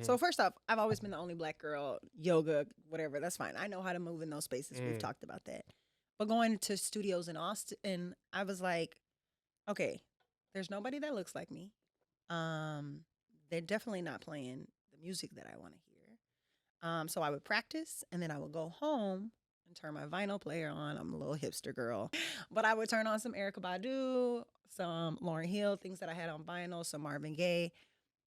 So first off, I've always been the only black girl, yoga, whatever. That's fine. I know how to move in those spaces. We've talked about that. But going to studios in Austin, I was like, okay, there's nobody that looks like me. They're definitely not playing the music that I want to hear. So I would practice, and then I would go home and turn my vinyl player on. I'm a little hipster girl. But I would turn on some Erykah Badu, some Lauryn Hill, things that I had on vinyl, some Marvin Gaye,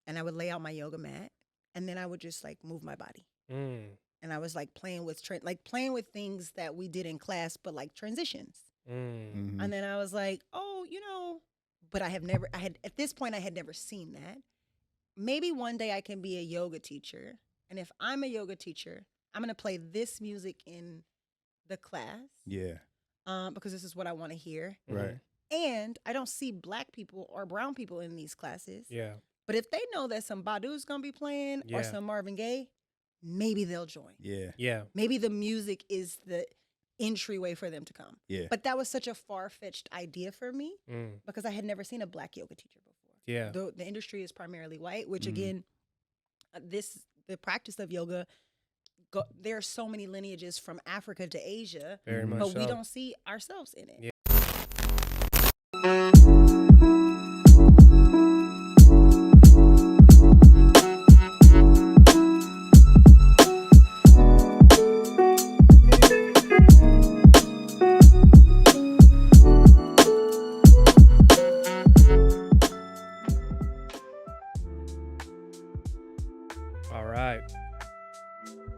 and I would lay out my yoga mat, and then I would just like move my body. And I was like playing with things that we did in class, but like transitions. And then I was like, oh, but at this point I had never seen that. Maybe one day I can be a yoga teacher. And if I'm a yoga teacher, I'm going to play this music in the class. Yeah. Because this is what I want to hear. Right. And I don't see black people or brown people in these classes. Yeah. But if they know that some Badu's going to be playing or some Marvin Gaye, maybe they'll join. Yeah. Yeah. Maybe the music is the entryway for them to come. Yeah. But that was such a far-fetched idea for me because I had never seen a black yoga teacher before. Yeah. The industry is primarily white, which again, the practice of yoga, there are so many lineages from Africa to Asia, Very much but we so. don't see ourselves in it. Yeah.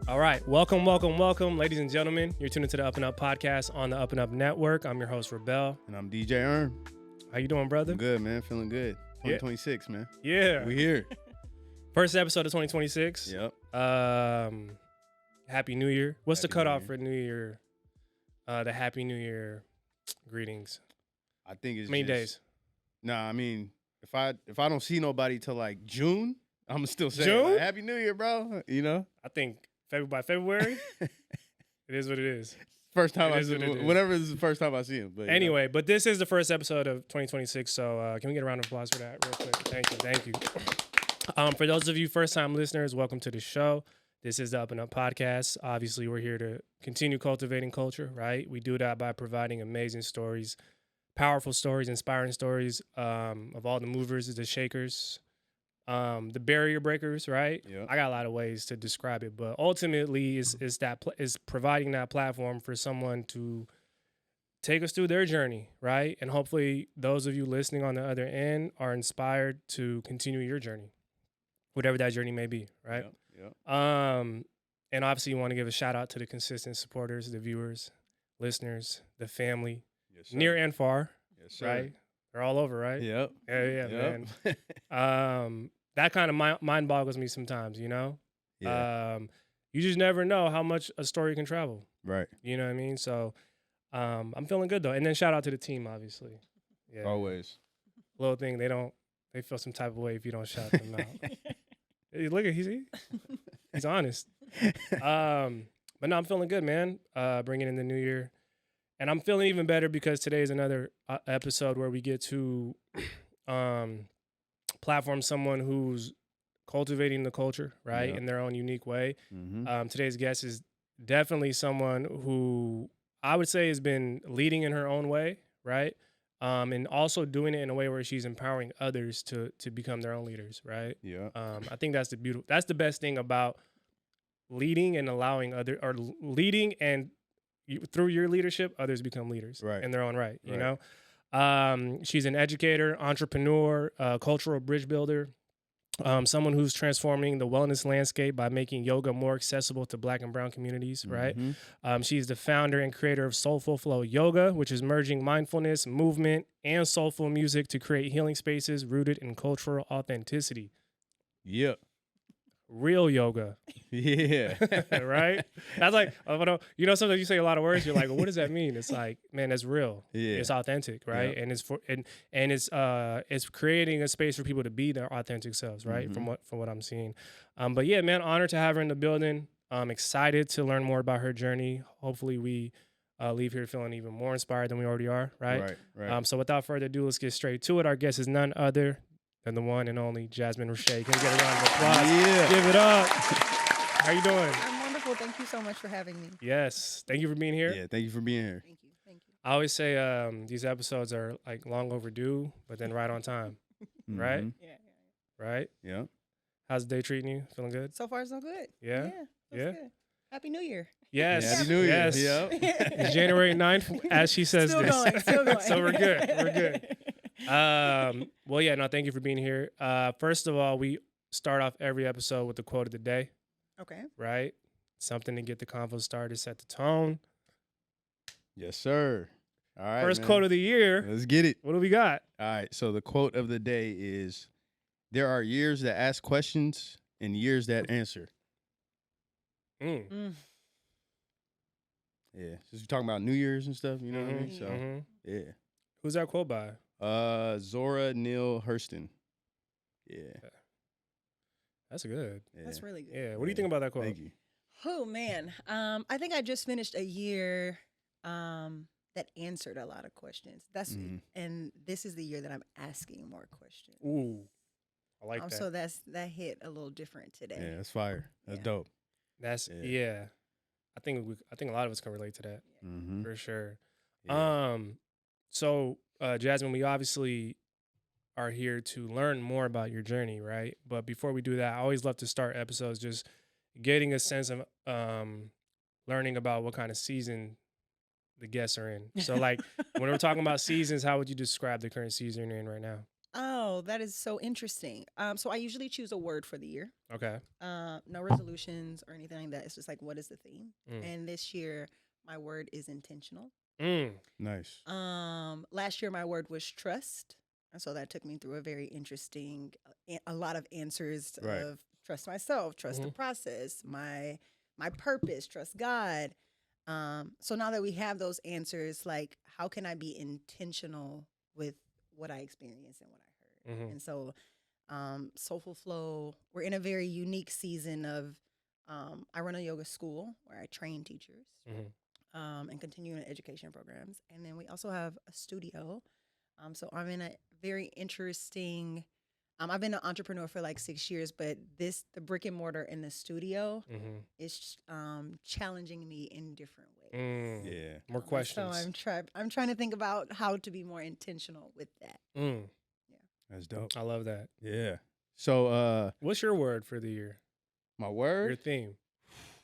All right. Welcome, ladies and gentlemen. You're tuned into the UpNUp podcast on the UpNUp network. I'm your host, Rebel. And I'm DJ Earn. How you doing, brother? I'm good, man. Feeling good. 2026, man. Yeah. We here. First episode of 2026. Yep. Happy New Year. What's the Happy cutoff New for New Year? The Happy New Year greetings. I think it's How many just, days? Nah, I mean, if I don't see nobody till like June, I'm still saying June? like, Happy New Year, bro. You know? I think by February, it is what it is. First time I is see what it him. is. Whenever is the first time I see him. But Anyway, but this is the first episode of 2026, so can we get a round of applause for that real quick? Thank you. For those of you first-time listeners, welcome to the show. This is the UpNUp podcast. Obviously, we're here to continue cultivating culture, right? We do that by providing amazing stories, powerful stories, inspiring stories of all the movers, the shakers, the barrier breakers, right? Yep. I got a lot of ways to describe it, but ultimately is providing that platform for someone to take us through their journey, right? And hopefully those of you listening on the other end are inspired to continue your journey, whatever that journey may be, right? Yep. And obviously you want to give a shout out to the consistent supporters, the viewers, listeners, the family, Yes, sir. near and far, Yes, sir. right? They're all over, right? Yep. Yeah, Yep. man. That kind of mind boggles me sometimes, you know? Yeah. You just never know how much a story can travel. Right. You know what I mean? So I'm feeling good, though. And then shout out to the team, obviously. Yeah. Always. Little thing, they feel some type of way if you don't shout them out. Hey, look at he's honest. But no, I'm feeling good, man. Bringing in the new year. And I'm feeling even better because today is another episode where we get to platform someone who's cultivating the culture, right, in their own unique way. Mm-hmm. Today's guest is definitely someone who I would say has been leading in her own way, right, and also doing it in a way where she's empowering others to become their own leaders, right? Yeah. I think that's the best thing about leading and allowing leading and through your leadership, others become leaders in their own right. You know, she's an educator, entrepreneur, cultural bridge builder, someone who's transforming the wellness landscape by making yoga more accessible to Black and Brown communities. Right. She's the founder and creator of Soulful Flow Yoga, which is merging mindfulness, movement, and soulful music to create healing spaces rooted in cultural authenticity. Yep. Real yoga. Yeah. Right? That's like, sometimes you say a lot of words, you're like, well, what does that mean? It's like, man, that's real. Yeah. It's authentic, right? Yeah. And it's creating a space for people to be their authentic selves, right? From what I'm seeing. But yeah, man, honored to have her in the building. I'm excited to learn more about her journey. Hopefully we leave here feeling even more inspired than we already are, right? Right. So without further ado, let's get straight to it. Our guest is none other and the one and only Jasmine RaShae. Can we get a round of applause? Yeah. Give it up. How you doing? I'm wonderful. Thank you so much for having me. Yes. Thank you for being here. Yeah, thank you for being here. Thank you. Thank you. I always say these episodes are like long overdue, but then right on time. Right? Mhm. Yeah. Right? Yeah. How's the day treating you? Feeling good? So far, so good. Yeah? That's Yeah? Good. Happy New Year. Yes. Yeah, Happy New Year. Yes. Yep. It's January 9th, as she says Still this. going. Still going. So we're good. We're good. Well, yeah, no, thank you for being here. First of all, we start off every episode with the quote of the day, Okay. right? Something to get the convo started, set the tone. Yes, sir. All right. First man. quote of the year. Let's get it. What do we got? All right. So the quote of the day is, "There are years that ask questions and years that answer." Mm. Yeah. Since we're talking about New Year's and stuff, you know what I mean? Mhm, So mhm. yeah. Who's that quote by? Zora Neale Hurston. Yeah. That's good. Yeah. That's really good. Yeah. What do you think about that quote? Thank you. Oh man, I think I just finished a year that answered a lot of questions. Mhm. And this is the year that I'm asking more questions. Ooh, I like that. So that hit a little different today. Yeah, that's fire. That's Yeah. dope. That's Yeah. yeah. I think a lot of us can relate to that Mm-hmm. for sure. Yeah. So Jasmine, we obviously are here to learn more about your journey, right? But before we do that, I always love to start episodes just getting a sense of learning about what kind of season the guests are in. So like when we're talking about seasons, how would you describe the current season you're in right now? Oh, that is so interesting. So I usually choose a word for the year. Okay. No resolutions or anything like that. It's just like, what is the theme? Mm. And this year, my word is intentional. Nice. Last year, my word was trust. And so that took me through a very interesting, a lot of answers Right. of trust myself, trust the process, my purpose, trust God. So now that we have those answers, like, how can I be intentional with what I experienced and what I heard? Mhm. And so Soulful Flow, we're in a very unique season of, I run a yoga school where I train teachers Mhm. and continuing education programs. And then we also have a studio. So I'm in a very interesting, I've been an entrepreneur for like 6 years, but the brick and mortar in the studio Mhm. is challenging me in different ways. Yeah. More questions. So I'm trying to think about how to be more intentional with that. That's dope. I love that. Yeah. So What's your word for the year? my Your word? theme?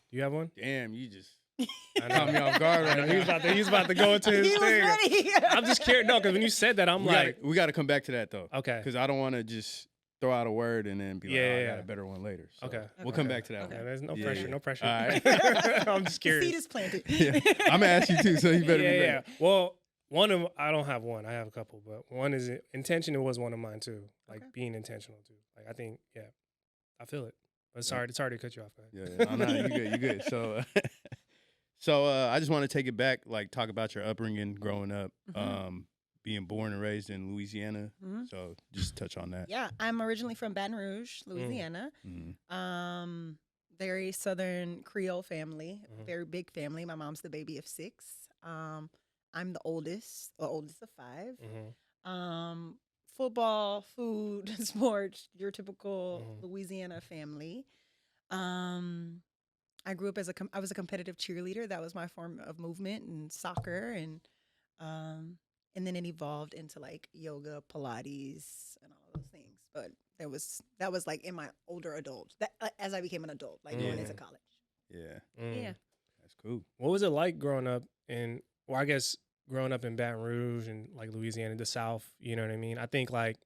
Do you have one? Damn, you just I caught me off guard right He was now. about to go into his He was thing. ready. I'm just curious. No, because when you said that, I'm like, we gotta come back to that though. okay. Because I don't want to just throw out a word and then be like, oh, I Yeah. got a better one later. So Okay. we'll come back to that Okay, one. there's no Yeah, pressure. yeah. No pressure. All right. I'm just The seed curious. is planted. Yeah. I'm gonna ask you too, so you better be ready. Well, I don't have one. I have a couple, but one is intentional was one of mine too. Like Okay. being intentional too. Like I think, yeah, I feel it. But sorry to cut you off. Go ahead. Yeah, no, you good. So, I just want to take it back, like talk about your upbringing, growing up, being born and raised in Louisiana. Mhm. So, just touch on that. Yeah, I'm originally from Baton Rouge, Louisiana. Mhm. Very Southern Creole family, Mhm. very big family. My mom's the baby of 6. I'm the oldest of 5. Mhm. Football, food, sports, your typical Mhm. Louisiana family. I grew up I was a competitive cheerleader. That was my form of movement and soccer, and then it evolved into like yoga, Pilates, and all of those things. But that was like in my older adult, as I became an adult, like going into college. Yeah, Yeah. that's cool. What was it like growing up I guess growing up in Baton Rouge and like Louisiana, the South, you know what I mean? I think like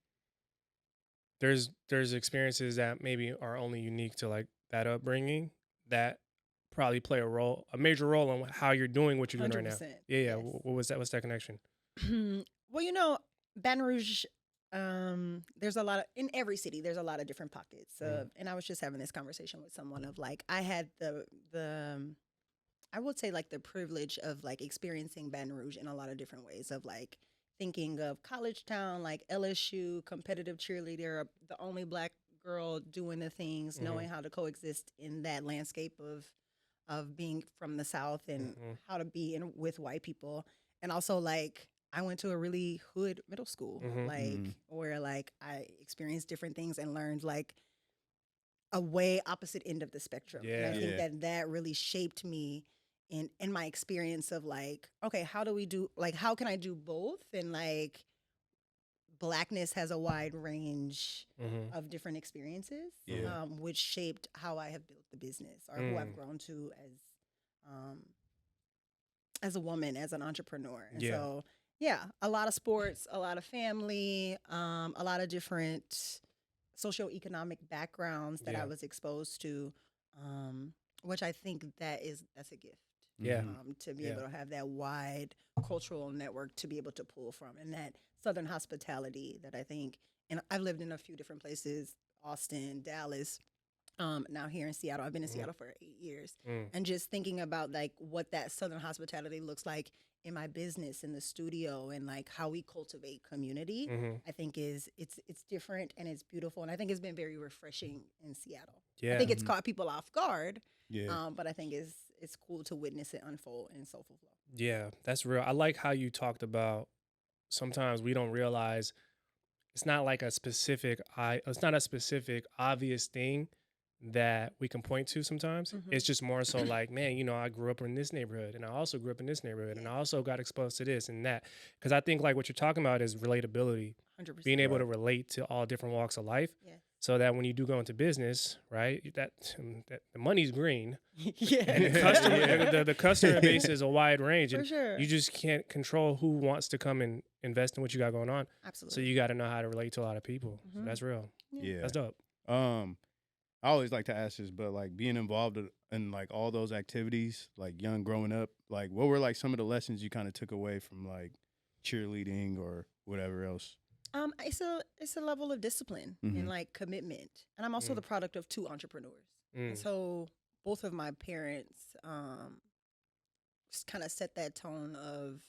there's experiences that maybe are only unique to like that upbringing that probably play a major role in how you're doing what you're doing right now. 100%. Yeah. Yes. What was that? What's that connection? Well, Baton Rouge, there's a lot of, in every city, there's a lot of different pockets. And I was just having this conversation with someone of like, I had I would say like the privilege of like experiencing Baton Rouge in a lot of different ways, of like thinking of college town, like LSU, competitive cheerleader, the only Black girl doing the things, knowing how to coexist in that landscape of being from the South and how to be with white people. And also like, I went to a really hood middle school, where like I experienced different things and learned like a way opposite end of the spectrum. And I think that really shaped me in my experience of like, okay, how can I do both? And like, Blackness has a wide range of different experiences, which shaped how I have built the business or who I've grown to as a woman, as an entrepreneur. And so, a lot of sports, a lot of family, a lot of different socioeconomic backgrounds that I was exposed to, which I think that's a gift. To be able to have that wide cultural network to be able to pull from, and that Southern hospitality that I think, and I've lived in a few different places, Austin, Dallas, now here in Seattle. I've been in Seattle for 8 years, and just thinking about like what that Southern hospitality looks like in my business, in the studio, and like how we cultivate community, I think it's different and it's beautiful, and I think it's been very refreshing in Seattle. I think it's caught people off guard, but I think it's cool to witness it unfold in Soulful Flow. Yeah, that's real. I like how you talked about sometimes we don't realize it's not like it's not a specific obvious thing that we can point to sometimes. It's just more so like, man, you know, I grew up in this neighborhood and I also grew up in this neighborhood and I also got exposed to this and that. Because I think like what you're talking about is relatability, 100%. being able to relate to all different walks of life. So that when you do go into business, right, that the money's green. And the customer base is a wide range. And you just can't control who wants to come and invest in what you got going on. Absolutely. So you got to know how to relate to a lot of people. So that's real. That's dope. I always like to ask this, but like being involved in like all those activities, like young growing up, like what were like some of the lessons you kind of took away from like cheerleading or whatever else? It's a level of discipline and like commitment, and I'm also the product of 2 entrepreneurs, and so both of my parents just kind of set that tone of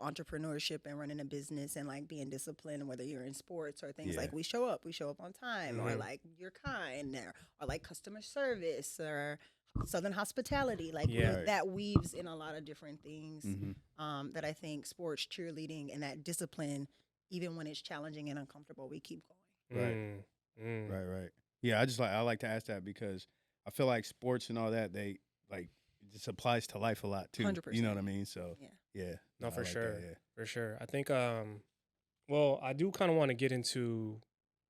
entrepreneurship and running a business and like being disciplined, whether you're in sports or things like we show up on time, or like you're kind, or like customer service or Southern hospitality, like that weaves in a lot of different things that I think sports, cheerleading, and that discipline, even when it's challenging and uncomfortable, we keep going. Right. Yeah, I like to ask that because I feel like sports and all that, they like it just applies to life a lot too. 100%. You know what I mean? So no, for like sure, that, for sure. I think well, I do kind of want to get into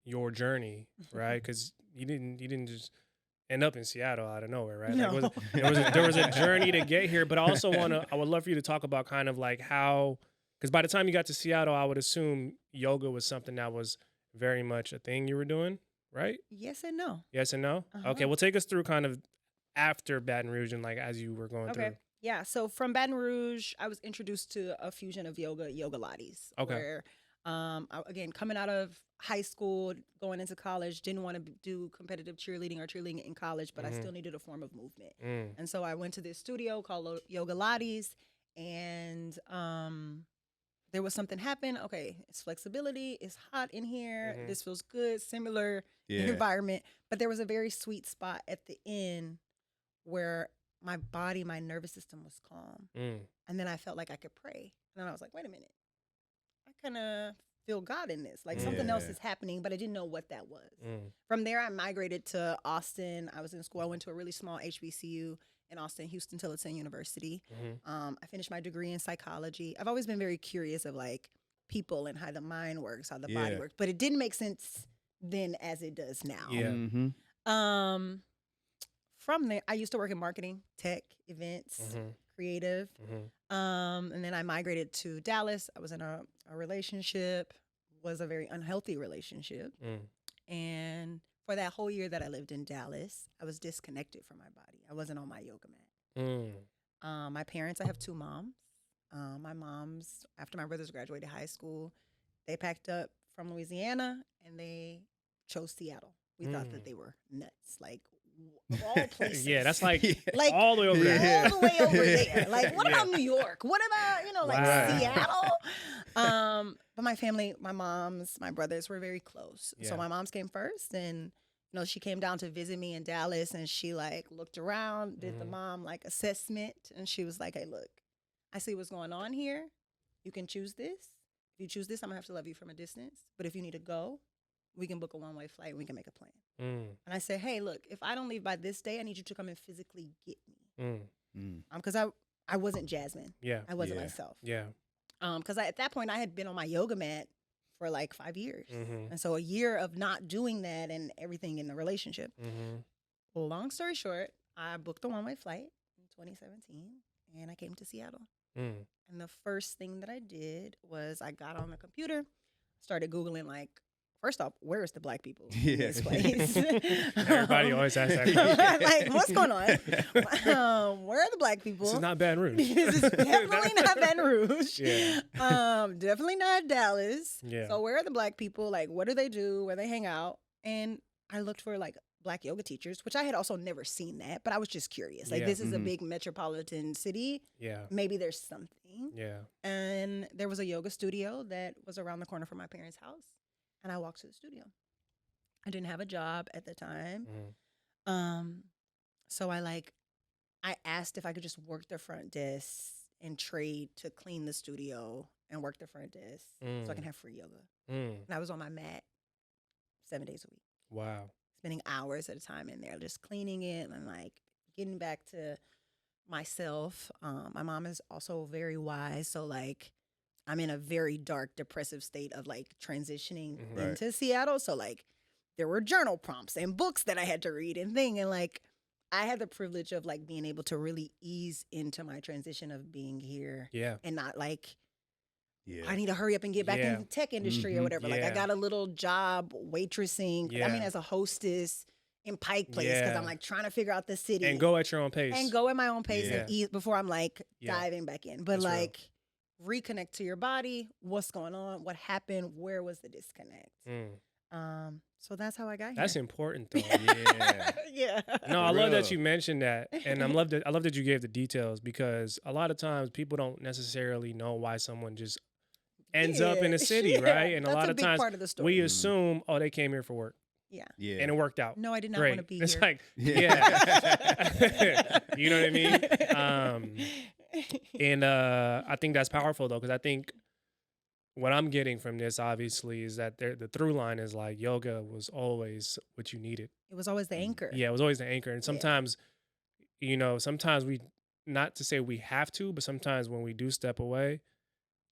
your journey, right? Because you didn't just end up in Seattle out of nowhere, right? No. Like, there was a journey to get here, but I also I would love for you to talk about kind of like how. Because by the time you got to Seattle, I would assume yoga was something that was very much a thing you were doing, right? Yes and no. Yes and no? Okay, well, take us through kind of after Baton Rouge and like as you were going through. Yeah, so from Baton Rouge, I was introduced to a fusion of yoga Lattes. Okay. Where, again, coming out of high school, going into college, didn't want to do competitive cheerleading in college, but I still needed a form of movement. And so I went to this studio called Yoga Lattes, and there was something happen. Okay, it's flexibility. It's hot in here. This feels good. Similar environment. But there was a very sweet spot at the end where my body, my nervous system was calm. And then I felt like I could pray. And then I was like, wait a minute. I kind of feel God in this. Like something else is happening, but I didn't know what that was. From there, I migrated to Austin. I was in school. I went to a really small HBCU in Austin, Houston Tillotson University. I finished my degree in psychology. I've always been very curious of like people and how the mind works, how the body works, but it didn't make sense then as it does now. From there, I used to work in marketing, tech, events, creative. And then I migrated to Dallas. I was in a relationship, was a very unhealthy relationship. And for that whole year that I lived in Dallas, I was disconnected from my body. I wasn't on my yoga mat. My parents, I have 2 moms. My moms, after my brothers graduated high school, they packed up from Louisiana and they chose Seattle. We thought that they were nuts. Like, of all places. That's like all the way over there. All the way over there. Like, what about New York? What about, Seattle? But my family, my moms, my brothers were very close. So my moms came first, and she came down to visit me in Dallas, and she like looked around, did the mom like assessment, and she was like, hey, look, I see what's going on here. you can choose this. If you choose this, I'm gonna have to love you from a distance. But if you need to go, we can book a one-way flight and we can make a plan. And I said, hey, look, if I don't leave by this day, I need you to come and physically get me. Because I wasn't Jasmine. Yeah. I wasn't myself. Yeah. Because at that point, I had been on my yoga mat for like 5 years. And so a year of not doing that and everything in the relationship. Well, long story short, I booked a one-way flight in 2017 and I came to Seattle. And the first thing that I did was I got on the computer, started Googling, like, first off, where is the black people in this place? Everybody always asks that question. Like, what's going on? Where are the black people? This is not Baton Rouge. This is definitely not Baton Rouge. Yeah. Definitely not Dallas. Yeah. So where are the black people? Like, what do they do? Where they hang out? And I looked for like black yoga teachers, which I had also never seen that, but I was just curious. Like, this is a big metropolitan city. Yeah. Maybe there's something. Yeah. And there was a yoga studio that was around the corner from my parents' house. And I walked to the studio. I didn't have a job at the time. So I asked if I could just work the front desk and trade to clean the studio and work the front desk so I can have free yoga. And I was on my mat 7 days a week. Wow. Spending hours at a time in there, just cleaning it and like getting back to myself. My mom is also very wise. So like, I'm in a very dark, depressive state of like transitioning into Seattle. So like there were journal prompts and books that I had to read and thing. And like I had the privilege of like being able to really ease into my transition of being here. Yeah. And not like, I need to hurry up and get back in the tech industry or whatever. Like I got a little job waitressing. I mean, as a hostess in Pike Place because I'm like trying to figure out the city. And go at your own pace. And go at my own pace and eat before I'm like diving back in. But that's like... real. Reconnect to your body. What's going on? What happened? Where was the disconnect? So that's how I got here. That's important, though. Yeah. No, I love that you mentioned that, and I love that you gave the details because a lot of times people don't necessarily know why someone just ends up in a city, right? And a lot of times part of the story. we assume, oh, they came here for work. Yeah. And it worked out. No, I did not Great. want to be it's here. Like, you know what I mean? And I think that's powerful though, because I think what I'm getting from this obviously is that the through line is like yoga was always what you needed. It was always the anchor. Yeah, it was always the anchor. And sometimes, sometimes we, not to say we have to, but sometimes when we do step away,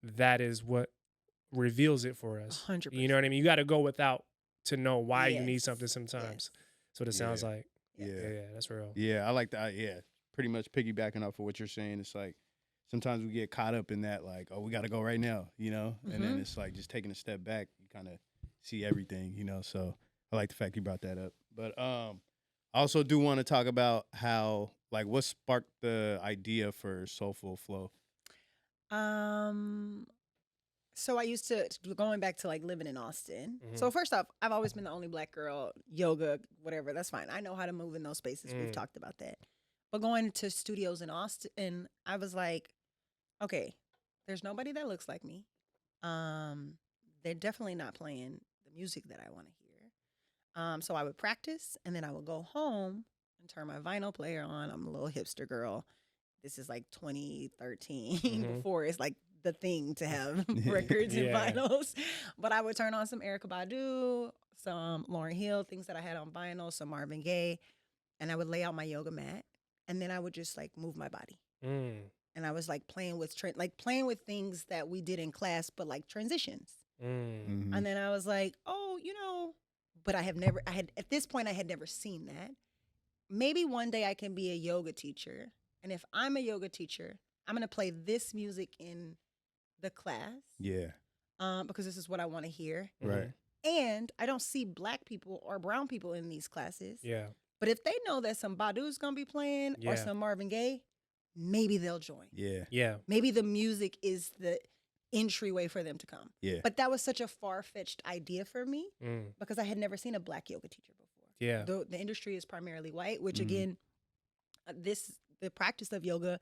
that is what reveals it for us. 100%. You know what I mean? You got to go without to know why you need something sometimes. So it sounds like. Yeah, that's real. Yeah, I like that. Yeah. Pretty much piggybacking off of what you're saying, it's like sometimes we get caught up in that, like, oh, we got to go right now, and then it's like just taking a step back, you kind of see everything, So I like the fact you brought that up. But I also do want to talk about how, like, what sparked the idea for Soulful Flow. So I used to, going back to like living in Austin. So first off, I've always been the only black girl, yoga, whatever, that's fine. I know how to move in those spaces. We've talked about that. But going to studios in Austin, I was like, okay, there's nobody that looks like me. They're definitely not playing the music that I want to hear. So I would practice, and then I would go home and turn my vinyl player on. I'm a little hipster girl. This is like 2013, before it's like the thing to have records and vinyls. But I would turn on some Erykah Badu, some Lauryn Hill, things that I had on vinyl, some Marvin Gaye, and I would lay out my yoga mat. And then I would just like move my body. And I was like playing with playing with things that we did in class, but like transitions. And then I was like, oh, but at this point I had never seen that. Maybe one day I can be a yoga teacher. And if I'm a yoga teacher, I'm going to play this music in the class. Yeah. Because this is what I want to hear. Right. And I don't see black people or brown people in these classes. Yeah. But if they know that some Badu's going to be playing or some Marvin Gaye, maybe they'll join. Yeah. Yeah. Maybe the music is the entryway for them to come. Yeah. But that was such a far-fetched idea for me because I had never seen a black yoga teacher before. Yeah. The industry is primarily white, which again, the practice of yoga,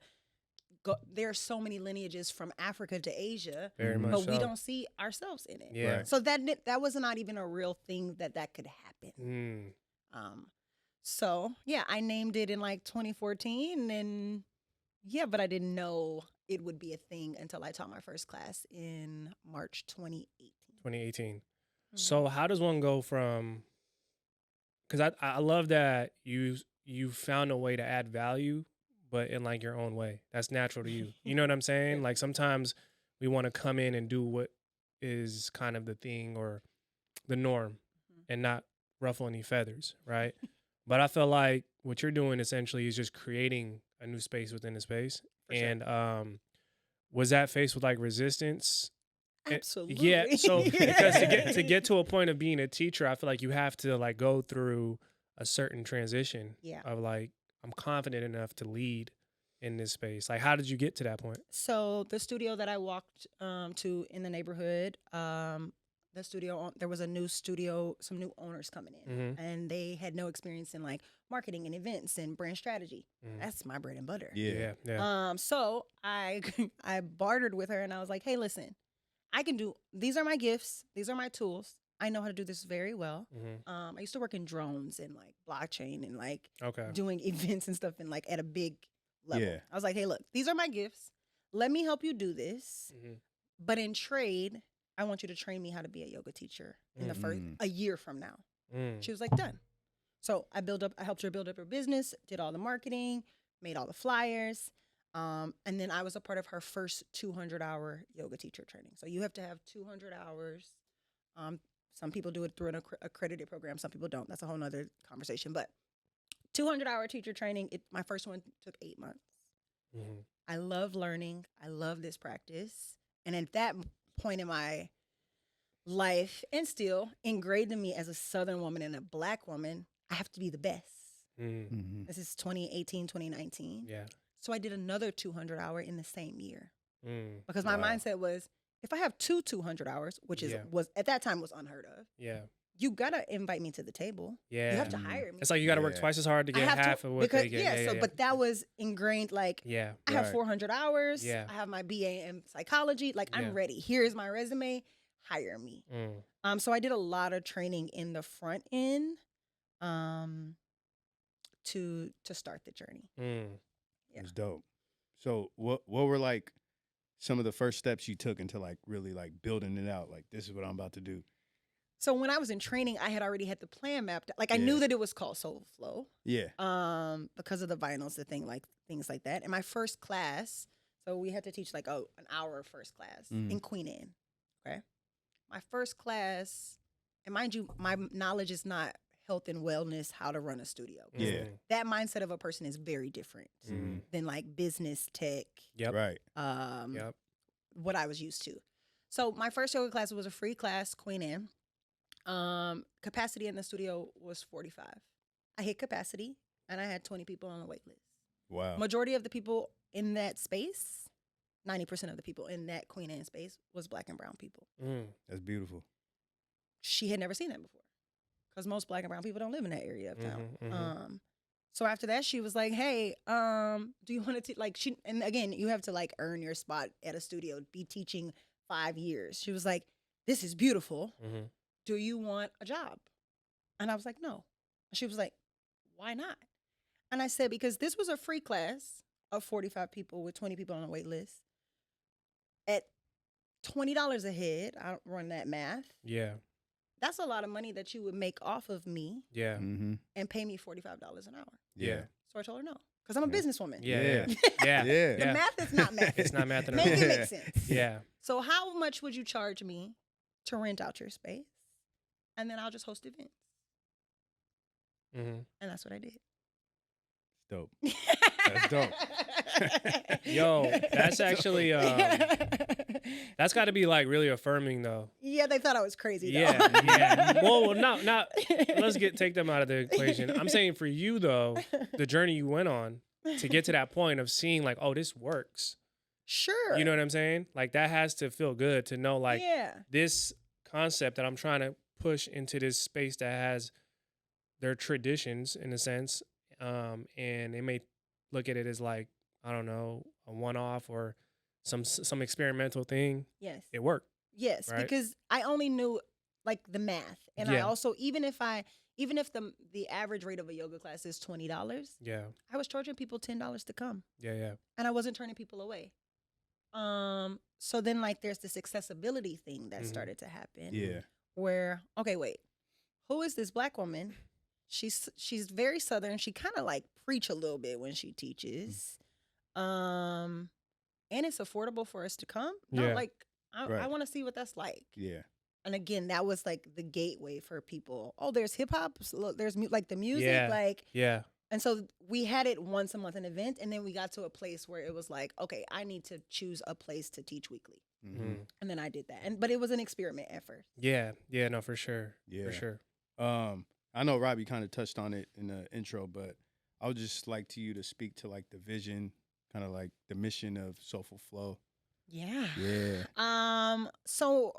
there are so many lineages from Africa to Asia, very much but so. we don't see ourselves in it. Yeah. So that was not even a real thing that could happen. So yeah, I named it in like 2014 and but I didn't know it would be a thing until I taught my first class in March 2018. 2018. Mm-hmm. So how does one go from, because I love that you found a way to add value, but in like your own way. That's natural to you. You know what I'm saying? Like sometimes we want to come in and do what is kind of the thing or the norm and not ruffle any feathers, right? But I feel like what you're doing essentially is just creating a new space within the space. For sure. And was that faced with like resistance? Absolutely. Yeah. So because to get to a point of being a teacher, I feel like you have to like go through a certain transition of like, I'm confident enough to lead in this space. Like, how did you get to that point? So the studio that I walked to in the neighborhood, the studio, there was a new studio, some new owners coming in, and they had no experience in like marketing and events and brand strategy. That's my bread and butter. Yeah. So I bartered with her and I was like, hey, listen, I can do, these are my gifts. These are my tools. I know how to do this very well. I used to work in drones and like blockchain and like doing events and stuff and like at a big level. Yeah. I was like, hey, look, these are my gifts. Let me help you do this. But in trade, I want you to train me how to be a yoga teacher in the first, a year from now. She was like, done. So I helped her build up her business, did all the marketing, made all the flyers. And then I was a part of her first 200-hour yoga teacher training. So you have to have 200 hours. Some people do it through an accredited program. Some people don't. That's a whole nother conversation. But 200-hour teacher training, my first one took 8 months. I love learning. I love this practice. And at that point in my life, and still ingrained in me as a Southern woman and a Black woman, I have to be the best. This is 2018, 2019. Yeah. So I did another 200-hour in the same year. Because my mindset was, if I have 200 hours, which was at that time was unheard of. Yeah. You gotta invite me to the table. Yeah. You have to hire me. It's like you gotta work twice as hard to get half of what they get. But that was ingrained. Like, I have 400 hours. Yeah. I have my BA in psychology. Like, I'm ready. Here's my resume. Hire me. So I did a lot of training in the front end, to start the journey. It's dope. So what were like some of the first steps you took into like really like building it out? Like, this is what I'm about to do. So when I was in training, I had already had the plan mapped. Like, I knew that it was called Soulful Flow. Yeah. Because of the vinyls, things like that. And my first class, so we had to teach like an hour of first class in Queen Anne. Okay. My first class, and mind you, my knowledge is not health and wellness, how to run a studio. Yeah. That mindset of a person is very different than like business, tech. Right. What I was used to. So my first yoga class was a free class, Queen Anne. Capacity in the studio was 45. I hit capacity and I had 20 people on the wait list. Wow. Majority of the people in that space, 90% of the people in that Queen Anne space was Black and brown people. That's beautiful. She had never seen that before because most Black and brown people don't live in that area of town. So after that, she was like, hey, do you want to like, and again, you have to like earn your spot at a studio, be teaching 5 years. She was like, this is beautiful. Do you want a job? And I was like, no. She was like, why not? And I said, because this was a free class of 45 people with 20 people on the wait list. At $20 a head, I don't run that math. Yeah. That's a lot of money that you would make off of me. Yeah. And pay me $45 an hour. Yeah. So I told her no. Because I'm a businesswoman. Yeah. The math is not math. It's not math at all. Make it make sense. Yeah. So how much would you charge me to rent out your space? And then I'll just host events. And that's what I did. Dope. That's dope. Yo, that's actually that's got to be like really affirming though. Yeah, they thought I was crazy. Though. Yeah. Well, not. Let's take them out of the equation. I'm saying for you though, the journey you went on to get to that point of seeing like, oh, this works. Sure. You know what I'm saying? Like that has to feel good to know like this concept that I'm trying to push into this space that has their traditions in a sense, and they may look at it as like, I don't know, a one-off or some experimental thing. Yes. It worked. Yes, right? Because I only knew like the math. And I also, even if the average rate of a yoga class is $20, I was charging people $10 to come. Yeah. And I wasn't turning people away. So then like there's this accessibility thing that started to happen. Yeah. Where, okay, wait, who is this Black woman? She's very Southern. She kind of like preach a little bit when she teaches. And it's affordable for us to come. No, Yeah. like I Right. want to see what that's like. Yeah. And again, that was like the gateway for people. Oh, there's hip hop. There's like the music, Yeah. like. Yeah. And so we had it once a month, an event, and then we got to a place where it was like, okay, I need to choose a place to teach weekly, and then I did that. But it was an experiment at first. Yeah. Yeah. No, for sure. Yeah. For sure. I know Robbie kind of touched on it in the intro, but I would just like to you to speak to like the vision, kind of like the mission of Soulful Flow. Yeah. Yeah. So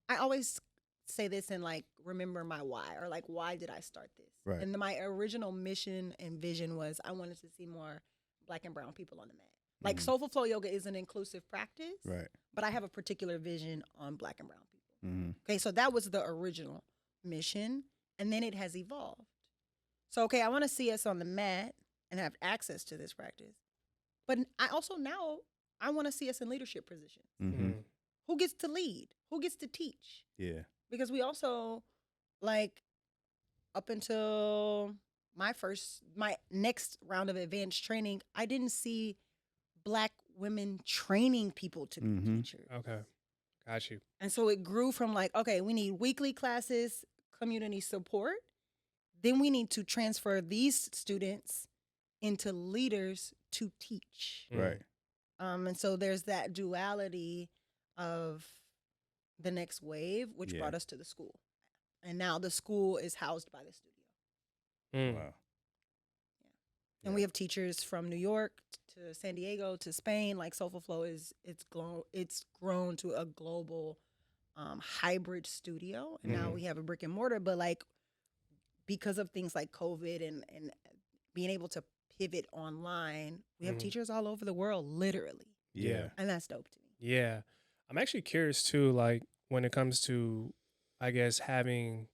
I always say this and like remember my why, or like why did I start this? Right. And my original mission and vision was I wanted to see more Black and brown people on the mat. Like Soulful Flow Yoga is an inclusive practice, Right. but I have a particular vision on Black and brown people. Mm-hmm. Okay, so that was the original mission, and then it has evolved. So, okay, I want to see us on the mat and have access to this practice, but I also now I want to see us in leadership positions. Mm-hmm. Who gets to lead? Who gets to teach? Yeah. Because we also, like, up until my next round of advanced training, I didn't see Black women training people to be teachers. Okay. Got you. And so it grew from like, okay, we need weekly classes, community support. Then we need to transfer these students into leaders to teach. Right. And so there's that duality of the next wave, which brought us to the school. And now the school is housed by the studio. Wow. And we have teachers from New York to San Diego to Spain. Like Soulful Flow it's grown to a global hybrid studio. And now we have a brick and mortar, but like because of things like COVID and being able to pivot online, we have teachers all over the world, literally. Yeah. And that's dope to me. Yeah. I'm actually curious too, like when it comes to, I guess, having,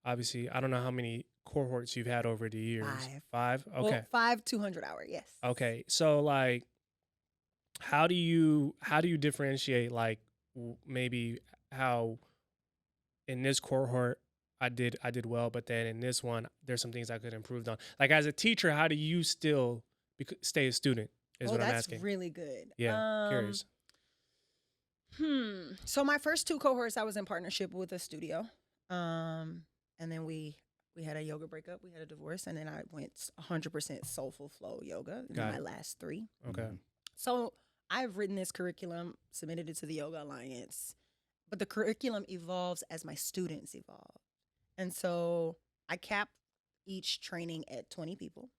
obviously, I don't know how many cohorts you've had over the years. 5? Okay. Well, 5 200-hour, yes. Okay. So like, how do you differentiate like maybe how in this cohort I did well, but then in this one, there's some things I could improve on. Like as a teacher, how do you still stay a student is what I'm asking. That's really good. Yeah, curious. So my first 2 cohorts, I was in partnership with a studio. And then we had a yoga breakup, we had a divorce, and then I went 100% Soulful Flow Yoga in my last 3. Okay. So I've written this curriculum, submitted it to the Yoga Alliance, but the curriculum evolves as my students evolve. And so I cap each training at 20 people.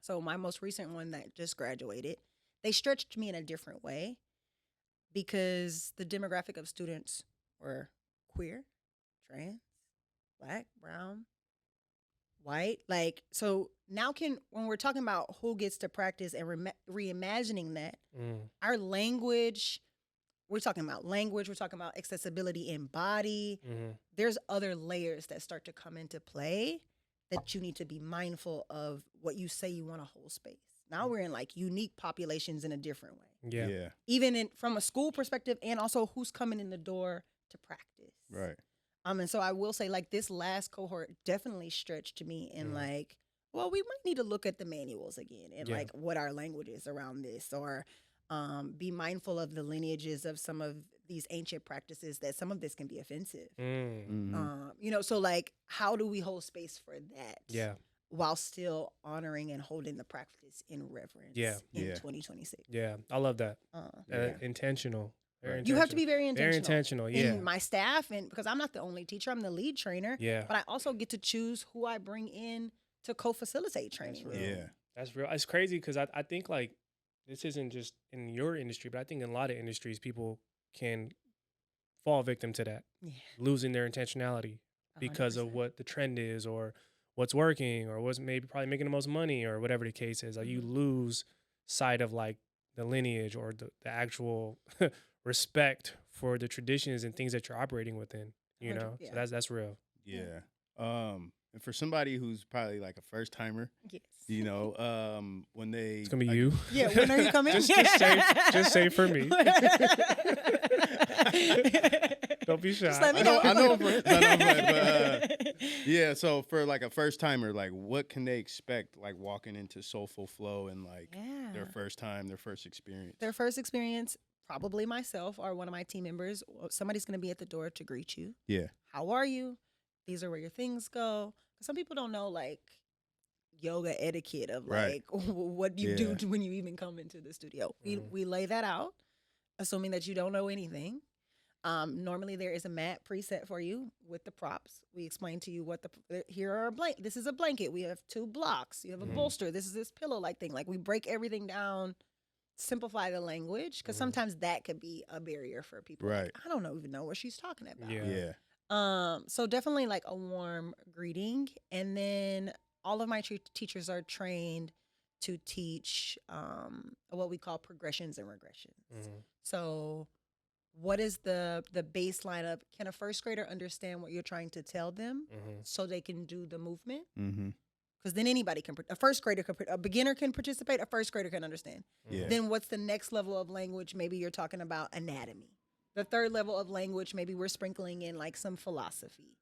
So my most recent one that just graduated, they stretched me in a different way because the demographic of students were queer, trans, Black, brown, white. Like, so now when we're talking about who gets to practice and reimagining that, our language, we're talking about language, we're talking about accessibility in body. There's other layers that start to come into play that you need to be mindful of what you say you want to hold space. Now we're in like unique populations in a different way. Yeah. Even from a school perspective and also who's coming in the door to practice. Right. And so I will say like this last cohort definitely stretched me in like, well, we might need to look at the manuals again and like what our language is around this, or be mindful of the lineages of some of these ancient practices that some of this can be offensive. You know, so like how do we hold space for that? Yeah. While still honoring and holding the practice in reverence in 2026. Yeah. I love that. Intentional. You have to be very intentional. Very intentional, yeah. In my staff, and because I'm not the only teacher, I'm the lead trainer. Yeah. But I also get to choose who I bring in to co-facilitate training. That's real. It's crazy because I think like this isn't just in your industry, but I think in a lot of industries, people can fall victim to that, losing their intentionality because 100%. of what the trend is or what's working or what's maybe probably making the most money or whatever the case is. Like you lose sight of like the lineage or the actual respect for the traditions and things that you're operating within, you know? So that's real. Yeah. And for somebody who's probably like a first timer, Yes. you know, when they It's gonna be you. Yeah, when are you coming? just say for me. Don't be shy. Just let me know. I know, but yeah. So for like a first timer, like what can they expect, like walking into Soulful Flow and like their first time, their first experience? Their first experience, probably myself or one of my team members. Somebody's going to be at the door to greet you. Yeah. How are you? These are where your things go. Some people don't know like yoga etiquette of like what you do when you even come into the studio. We lay that out, assuming that you don't know anything. Normally there is a mat preset for you with the props. We explain to you what here are this is a blanket. We have 2 blocks. You have a bolster. This is this pillow-like thing. Like we break everything down, simplify the language, because sometimes that could be a barrier for people. Right. Like, I don't even know what she's talking about. Yeah. So definitely like a warm greeting, and then all of my teachers are trained to teach what we call progressions and regressions. So what is the baseline of, can a first grader understand what you're trying to tell them so they can do the movement? Because then anybody can, a beginner can participate, a first grader can understand. Then what's the next level of language? Maybe you're talking about anatomy. The third level of language, maybe we're sprinkling in like some philosophy.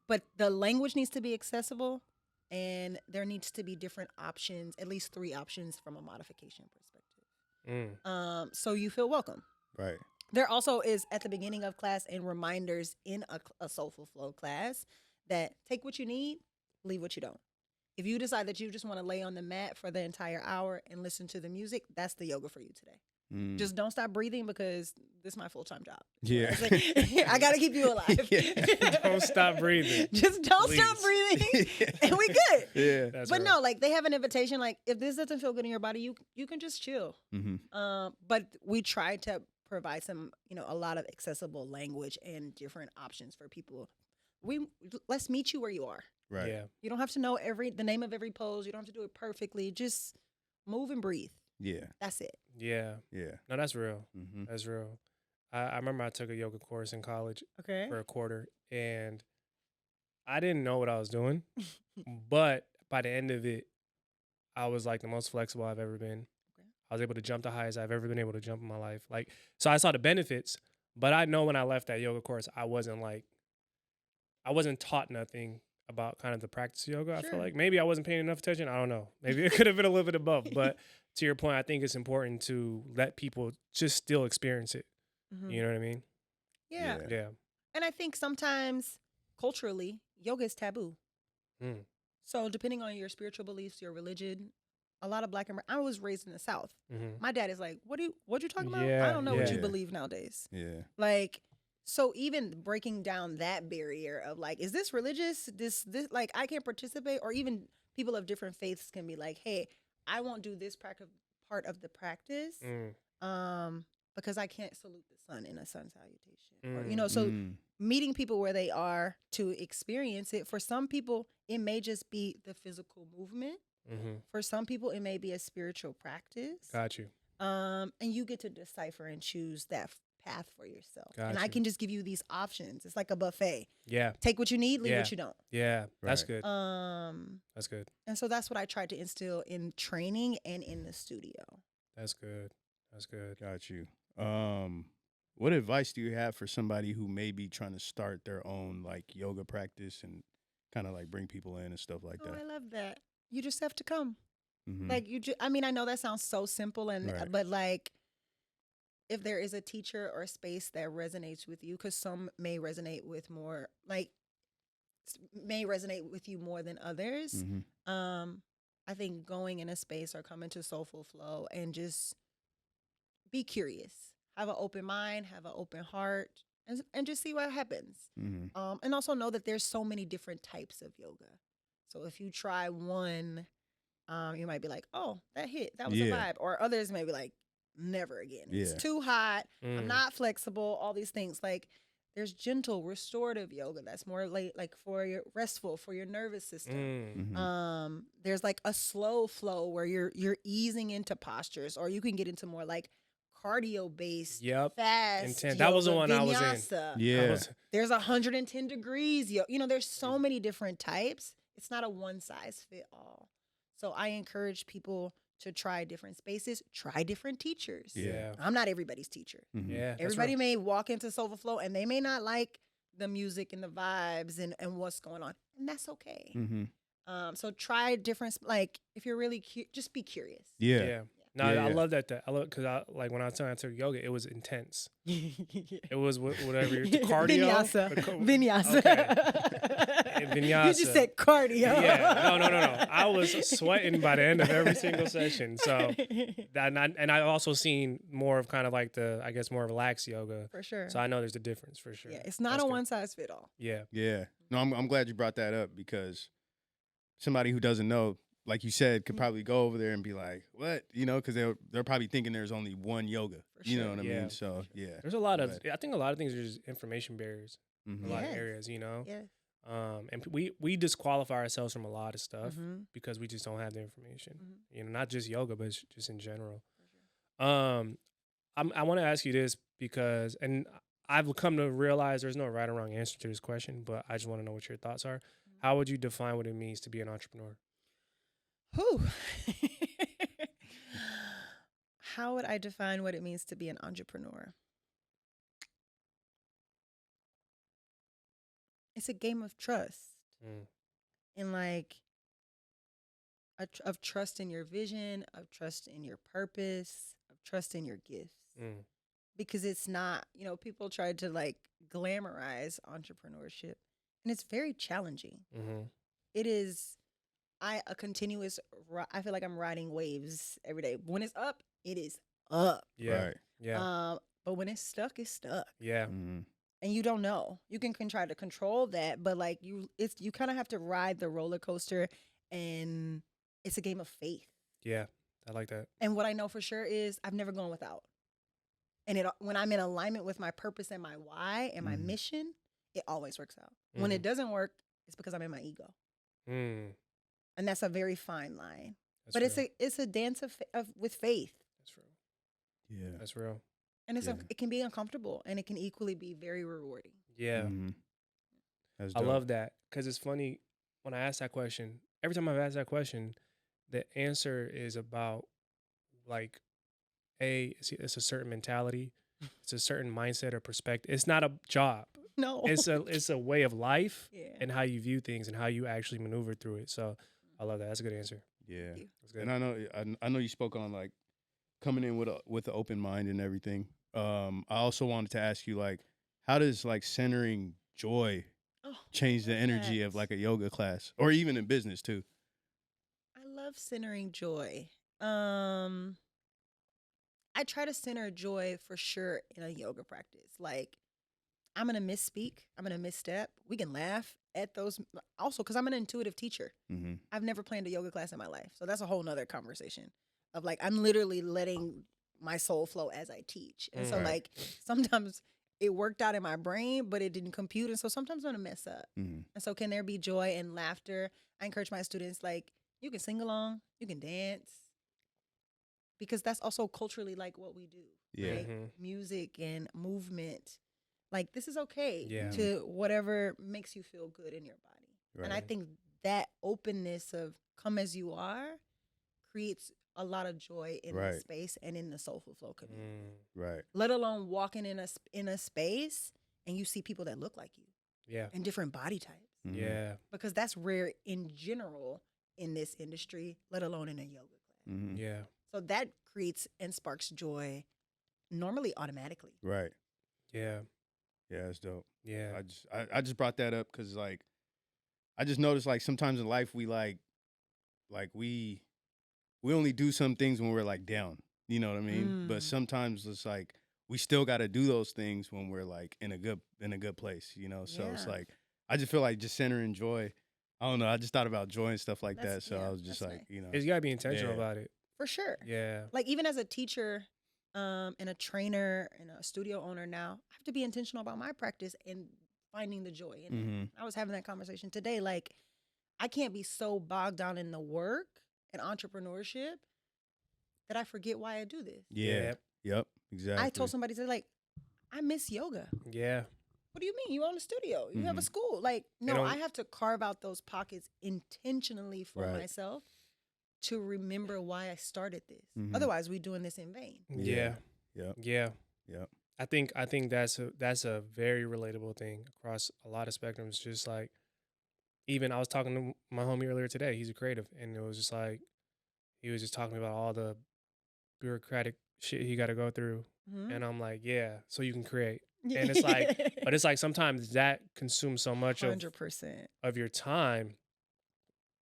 But the language needs to be accessible, and there needs to be different options, at least 3 options from a modification perspective. So you feel welcome. Right. There also is at the beginning of class and reminders in a Soulful Flow class that take what you need, leave what you don't. If you decide that you just want to lay on the mat for the entire hour and listen to the music, that's the yoga for you today. Just don't stop breathing, because this is my full-time job. Yeah. Like, I got to keep you alive. Don't stop breathing. Just don't stop breathing, and we good. Yeah. That's But right. no, like they have an invitation. Like if this doesn't feel good in your body, you can just chill. But we try to provide some, a lot of accessible language and different options for people. Let's meet you where you are. Right. Yeah. You don't have to know the name of every pose. You don't have to do it perfectly. Just move and breathe. Yeah. That's it. Yeah. Yeah. No, that's real. That's real. I remember I took a yoga course in college Okay. for a quarter, and I didn't know what I was doing, but by the end of it, I was like the most flexible I've ever been. Okay. I was able to jump the highest I've ever been able to jump in my life. Like, so I saw the benefits, but I know when I left that yoga course, I wasn't taught nothing about kind of the practice of yoga. I feel like maybe I wasn't paying enough attention. I don't know. Maybe it could have been a little bit above, but to your point, I think it's important to let people just still experience it. You know what I mean? Yeah. Yeah. And I think sometimes culturally, yoga is taboo. So depending on your spiritual beliefs, your religion, a lot of Black and I was raised in the South. My dad is like, what you talking about? I don't know what you believe nowadays. Yeah. Like, so even breaking down that barrier of like, is this religious? This like I can't participate, or even people of different faiths can be like, hey, I won't do this part of the practice because I can't salute the sun in a sun salutation. Or, so meeting people where they are to experience it. For some people, it may just be the physical movement. For some people, it may be a spiritual practice. Got you. And you get to decipher and choose that path for yourself. Got and you. I can just give you these options. It's like a buffet. Yeah. Take what you need, leave what you don't. Yeah. That's Right. good. That's good. And so that's what I tried to instill in training and in the studio. That's good. That's good. Got you. What advice do you have for somebody who may be trying to start their own like yoga practice and kind of like bring people in and stuff like that? I love that. You just have to come. Mm-hmm. Like I mean, I know that sounds so simple, but like, if there is a teacher or a space that resonates with you, because some may resonate with you more than others. I think going in a space or coming to Soulful Flow and just be curious, have an open mind, have an open heart, and just see what happens. And also know that there's so many different types of yoga. So if you try one, you might be like, oh, that hit. That was a vibe. Or others may be like, never again. It's too hot. I'm not flexible. All these things. Like, there's gentle, restorative yoga that's more like for your restful, for your nervous system. There's like a slow flow where you're easing into postures, or you can get into more like cardio-based, fast intense. Yoga, That was the one I was in. vinyasa. Yeah. There's 110 degrees. There's so many different types. it's not a one size fit all. So I encourage people to try different spaces, try different teachers. Yeah. I'm not everybody's teacher. Mhm. Yeah. Everybody may walk into Soulful Flow and they may not like the music and the vibes and what's going on. And that's okay. Mm-hmm. So try different, like if you're really just be curious. Yeah. No, Yeah, I yeah. love that. I love because like when I was telling I took yoga, it was intense. It was whatever your cardio. Vinyasa. Okay. Vinyasa. You just said cardio. Yeah. No. I was sweating by the end of every single session. So and I've also seen more of kind of like I guess more relaxed yoga. For sure. So I know there's a difference for sure. Yeah, it's not a one size fit all. Yeah. Yeah. No, I'm glad you brought that up because somebody who doesn't know, like you said, could probably go over there and be like, "What?" You know, because they're probably thinking there's only one yoga. For You know sure. what I Yeah. mean? So yeah, There's a lot of. I think a lot of things are just information barriers. Mhm. A lot of Yes. areas, you know. Yeah. And we disqualify ourselves from a lot of stuff Mm-hmm. because we just don't have the information. Mhm. You know, not just yoga, but just in general. For sure. I want to ask you this because, and I've come to realize there's no right or wrong answer to this question, but I just want to know what your thoughts are. How would you define what it means to be an entrepreneur? Whew. How would I define what it means to be an entrepreneur? It's a game of trust. Mm. And like of trust in your vision, of trust in your purpose, of trust in your gifts. Mm. Because it's not, people try to like glamorize entrepreneurship and it's very challenging. Mm-hmm. It is a continuous, I feel like I'm riding waves every day. When it's up, it is up. Yeah. Right. Yeah. But when it's stuck, it's stuck. Yeah. Mm-hmm. And you don't know. You can try to control that, but like you kind of have to ride the roller coaster, and it's a game of faith. Yeah. I like that. And what I know for sure is I've never gone without. And when I'm in alignment with my purpose and my why and my Mhm. mission, it always works out. When it doesn't work, it's because I'm in my ego. Mm. And that's a very fine line. That's But real. it's a dance of with faith. That's real. Yeah. That's real. And Yeah. it can be uncomfortable and it can equally be very rewarding. Yeah. Mhm. That's I dope. love that because it's funny when I ask that question. Every time I've asked that question, the answer is about like it's a certain mentality, it's a certain mindset or perspective. It's not a job. No. It's a way of life yeah. and how you view things and how you actually maneuver through it. So I love that. That's a good answer. Yeah. you. That's good. And I know you spoke on like coming in with an open mind and everything. I also wanted to ask you like, how does like centering joy change the energy of like a yoga class or even in business too? I love centering joy. I try to center joy for sure in a yoga practice. Like I'm going to misspeak. I'm going to misstep. We can laugh at those. Also, because I'm an intuitive teacher. Mm-hmm. I've never planned a yoga class in my life. So that's a whole nother conversation of like, I'm literally letting my soul flow as I teach. And so Right. like sometimes it worked out in my brain, but it didn't compute. And so sometimes I'm going to mess up. Mm-hmm. And so can there be joy and laughter? I encourage my students, like, you can sing along, you can dance, because that's also culturally like what we do. Yeah. Right? Mhm. Music and movement. Like this is okay Yeah. to whatever makes you feel good in your body. Right. And I think that openness of come as you are creates a lot of joy in Right. the space and in the Soulful Flow community. Right. Let alone walking in a space and you see people that look like you Yeah. and different body types. Mhm. Yeah. Because that's rare in general in this industry, let alone in a yoga class. Mhm. Yeah. So that creates and sparks joy normally automatically. Right. Yeah. Yeah, that's dope. Yeah. I just brought that up because like I just noticed like sometimes in life we like we only do some things when we're like down. You know what I mean? But sometimes it's like we still got to do those things when we're like in a good place. You know? So it's Yeah. like I just feel like just centering joy. I don't know. I just thought about joy and stuff like that. That's- So yeah, I was just that's like, nice. you know, You gotta be intentional Yeah. about it. For sure. Yeah. Like even as a teacher and a trainer and a studio owner now, I have to be intentional about my practice and finding the joy in it. Mhm. I was having that conversation today. Like I can't be so bogged down in the work and entrepreneurship that I forget why I do this. yeah, Yep. yep, exactly. I told somebody today, like, I miss yoga. Yeah. What do you mean? You own a studio. You have a school. Like, no, I have to carve out those pockets intentionally for myself to remember why I started this. Otherwise, we're doing this in vain. Yeah. I think that's a very relatable thing across a lot of spectrums. Just like, even I was talking to my homie earlier today. He's a creative, and it was just like he was just talking about all the bureaucratic shit he got to go through, and I'm like, yeah, so you can create. And it's like, but it's like sometimes that consumes so much 100% of your time,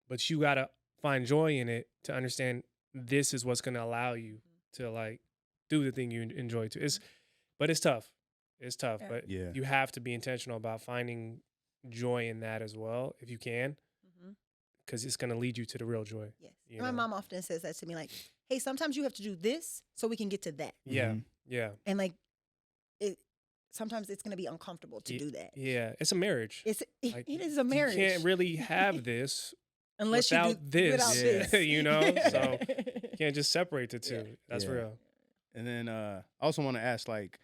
but you gotta find joy in it to understand this is what's gonna allow you to like do the thing you enjoy too. But it's tough. It's tough, but you have to be intentional about finding joy in that as well if you can, because it's gonna lead you to the real joy. Yes, my mom often says that to me, like, "Hey, sometimes you have to do this so we can get to that." Yeah, and like it. Sometimes it's going to be uncomfortable to do that. Yeah, it's a marriage. It is a marriage. You can't really have this unless without you do this. Without this. You know, so you can't just separate the two. That's real. And then I also want to ask, like,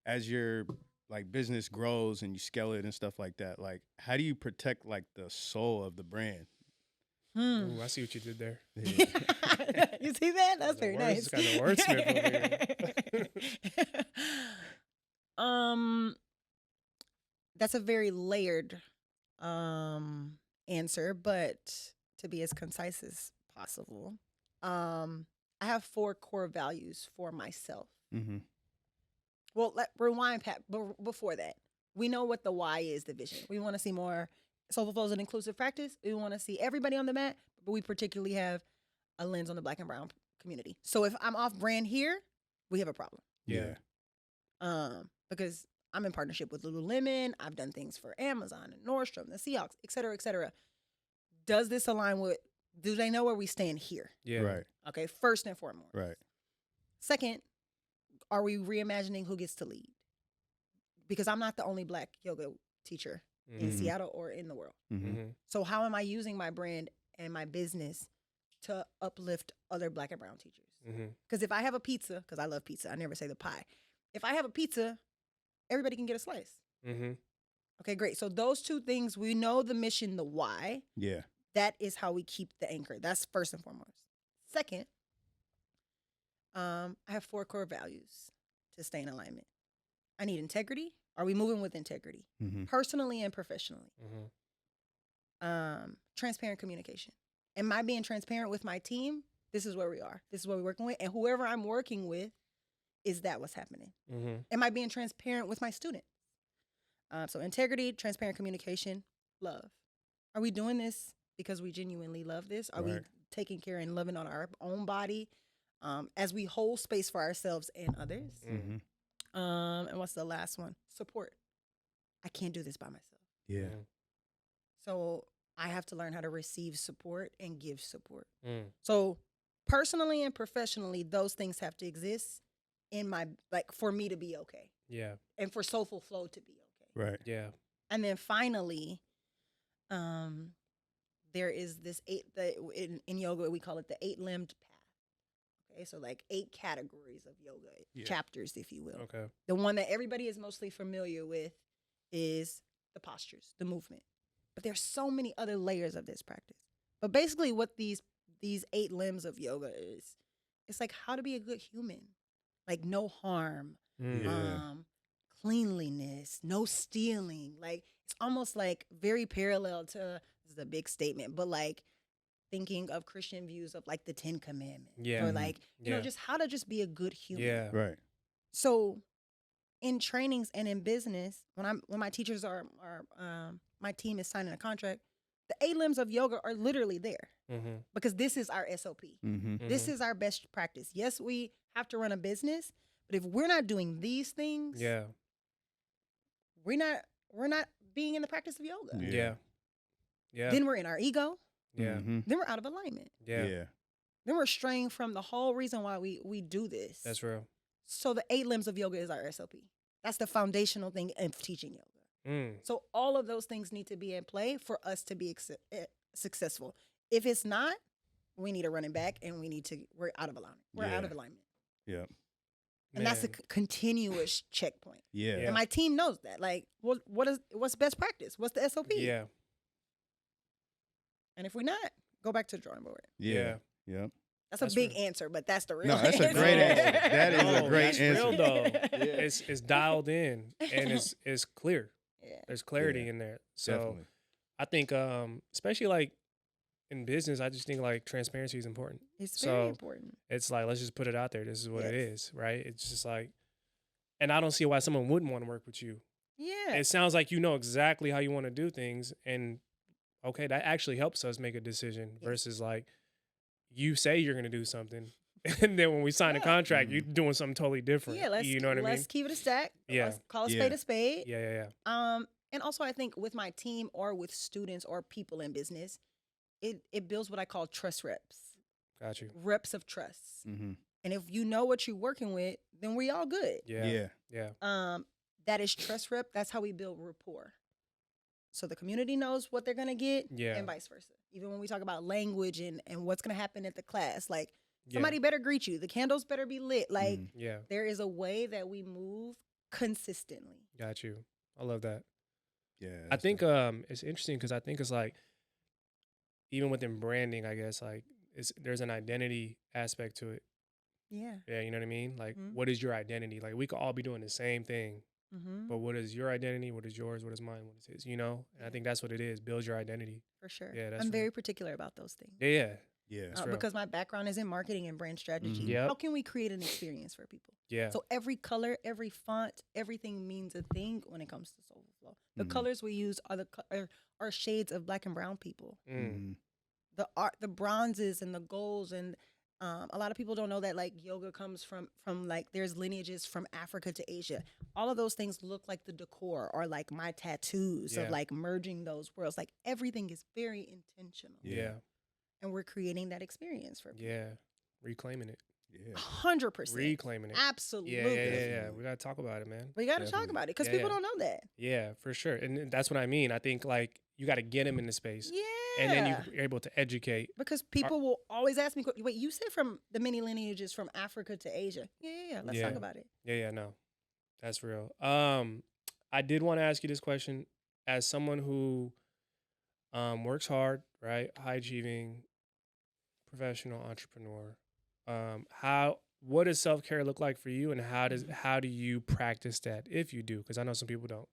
as your like business grows and you scale it and stuff like that, like, how do you protect like the soul of the brand? Ooh, I see what you did there. You see that? That's very nice. Kind of wordsmith over here. That's a very layered answer, but to be as concise as possible, I have 4 core values for myself. Well, rewind, Pat. Before that, we know what the why is, the vision. We want to see more Soulful Flow as an inclusive practice. We want to see everybody on the mat, but we particularly have a lens on the Black and brown community. So if I'm off brand here, we have a problem. Because I'm in partnership with Lululemon. I've done things for Amazon and Nordstrom, the Seahawks, et cetera, et cetera. Does this align with, do they know where we stand here? Yeah. Right. Okay, first and foremost. Right. Second, are we reimagining who gets to lead? Because I'm not the only Black yoga teacher in Seattle or in the world. So how am I using my brand and my business to uplift other Black and brown teachers? Because if I have a pizza, because I love pizza, I never say the pie. If I have a pizza, everybody can get a slice. Okay, great. So those 2 things, we know the mission, the why. Yeah. That is how we keep the anchor. That's first and foremost. Second, I have 4 core values to stay in alignment. I need integrity. Are we moving with integrity? Personally and professionally. Transparent communication. Am I being transparent with my team? This is where we are. This is what we're working with. And whoever I'm working with, is that what's happening? Am I being transparent with my students? So integrity, transparent communication, love. Are we doing this because we genuinely love this? Are we taking care and loving on our own body as we hold space for ourselves and others? And what's the last one? Support. I can't do this by myself. Yeah. So I have to learn how to receive support and give support. So personally and professionally, those things have to exist in my, like, for me to be okay. Yeah. And for Soulful Flow to be okay. Right. Yeah. And then finally, there is this in yoga, we call it the 8-limbed path. Okay, so like 8 categories of yoga, chapters, if you will. Okay. The one that everybody is mostly familiar with is the postures, the movement. But there's so many other layers of this practice. But basically what these 8 limbs of yoga is, it's like how to be a good human. Like no harm, cleanliness, no stealing. Like it's almost like very parallel to, this is a big statement, but like thinking of Christian views of like the 10 Commandments. Or like, you know, just how to just be a good human. Yeah. Right. So in trainings and in business, when my teachers are my team is signing a contract, the 8 limbs of yoga are literally there because this is our SOP. This is our best practice. Yes, we have to run a business, but if we're not doing these things, we're not being in the practice of yoga. Then we're in our ego. Then we're out of alignment. Then we're straying from the whole reason why we do this. That's real. So the 8 limbs of yoga is our SOP. That's the foundational thing of teaching yoga. So all of those things need to be in play for us to be successful. If it's not, we need to run it back and we're out of alignment. We're out of alignment. Yeah. And that's a continuous checkpoint. Yeah. And my team knows that. Like, what's best practice? What's the SOP? Yeah. And if we're not, go back to the drawing board. Yeah. Yep. That's a big answer, but that's the real No, that's answer. a great answer. That is a great that's answer. real though. It's dialed in and it's clear. Yeah. There's clarity in there. So Definitely. I think especially like in business, I just think like transparency is important. It's very important. It's like, let's just put it out there. This is what it is, right? It's just like, and I don't see why someone wouldn't want to work with you. Yeah. It sounds like you know exactly how you want to do things, and okay, that actually helps us make a decision versus like you say you're going to do something, and then when we sign a contract, you're doing something totally different. Yeah, you know what I mean? Let's keep it a stack. Yeah. Let's call a spade a spade. Yeah. And also I think with my team or with students or people in business, it builds what I call trust reps. Got you. Reps of trust. Mm-hmm. And if you know what you're working with, then we all good. Yeah. That is trust rep. That's how we build rapport. So the community knows what they're going to get and vice versa. Even when we talk about language and what's going to happen at the class, like somebody better greet you. The candles better be lit. Like there is a way that we move consistently. Got you. I love that. Yeah. I think it's interesting because I think it's like, even within branding, I guess, like there's an identity aspect to it. Yeah. Yeah, you know what I mean? Like, what is your identity? Like, we could all be doing the same thing, but what is your identity? What is yours? What is mine? What is his? You know? And I think that's what it is. Build your identity. For sure. Yeah, that's I'm very particular about those things. Yeah. Because my background is in marketing and brand strategy. Yep. How can we create an experience for people? Yeah. So every color, every font, everything means a thing when it comes to Soulful Flow. The colors we use are shades of Black and brown people. The bronzes and the golds, and a lot of people don't know that like yoga comes from like there's lineages from Africa to Asia. All of those things look like the decor or like my tattoos of like merging those worlds. Like everything is very intentional. Yeah. And we're creating that experience for people. Yeah. Reclaiming it. Yeah. 100%. Reclaiming it. Absolutely. Yeah. We got to talk about it, man. We got to talk about it because people don't know that. Yeah, for sure. And that's what I mean. I think like you got to get them in the space. Yeah. And then you're able to educate. Because people will always ask me, wait, you said from the many lineages from Africa to Asia. Yeah. Let's talk about it. Yeah, no. That's real. I did want to ask you this question. As someone who works hard, right? High achieving, professional entrepreneur. What does self-care look like for you, and how do you practice that if you do? Because I know some people don't.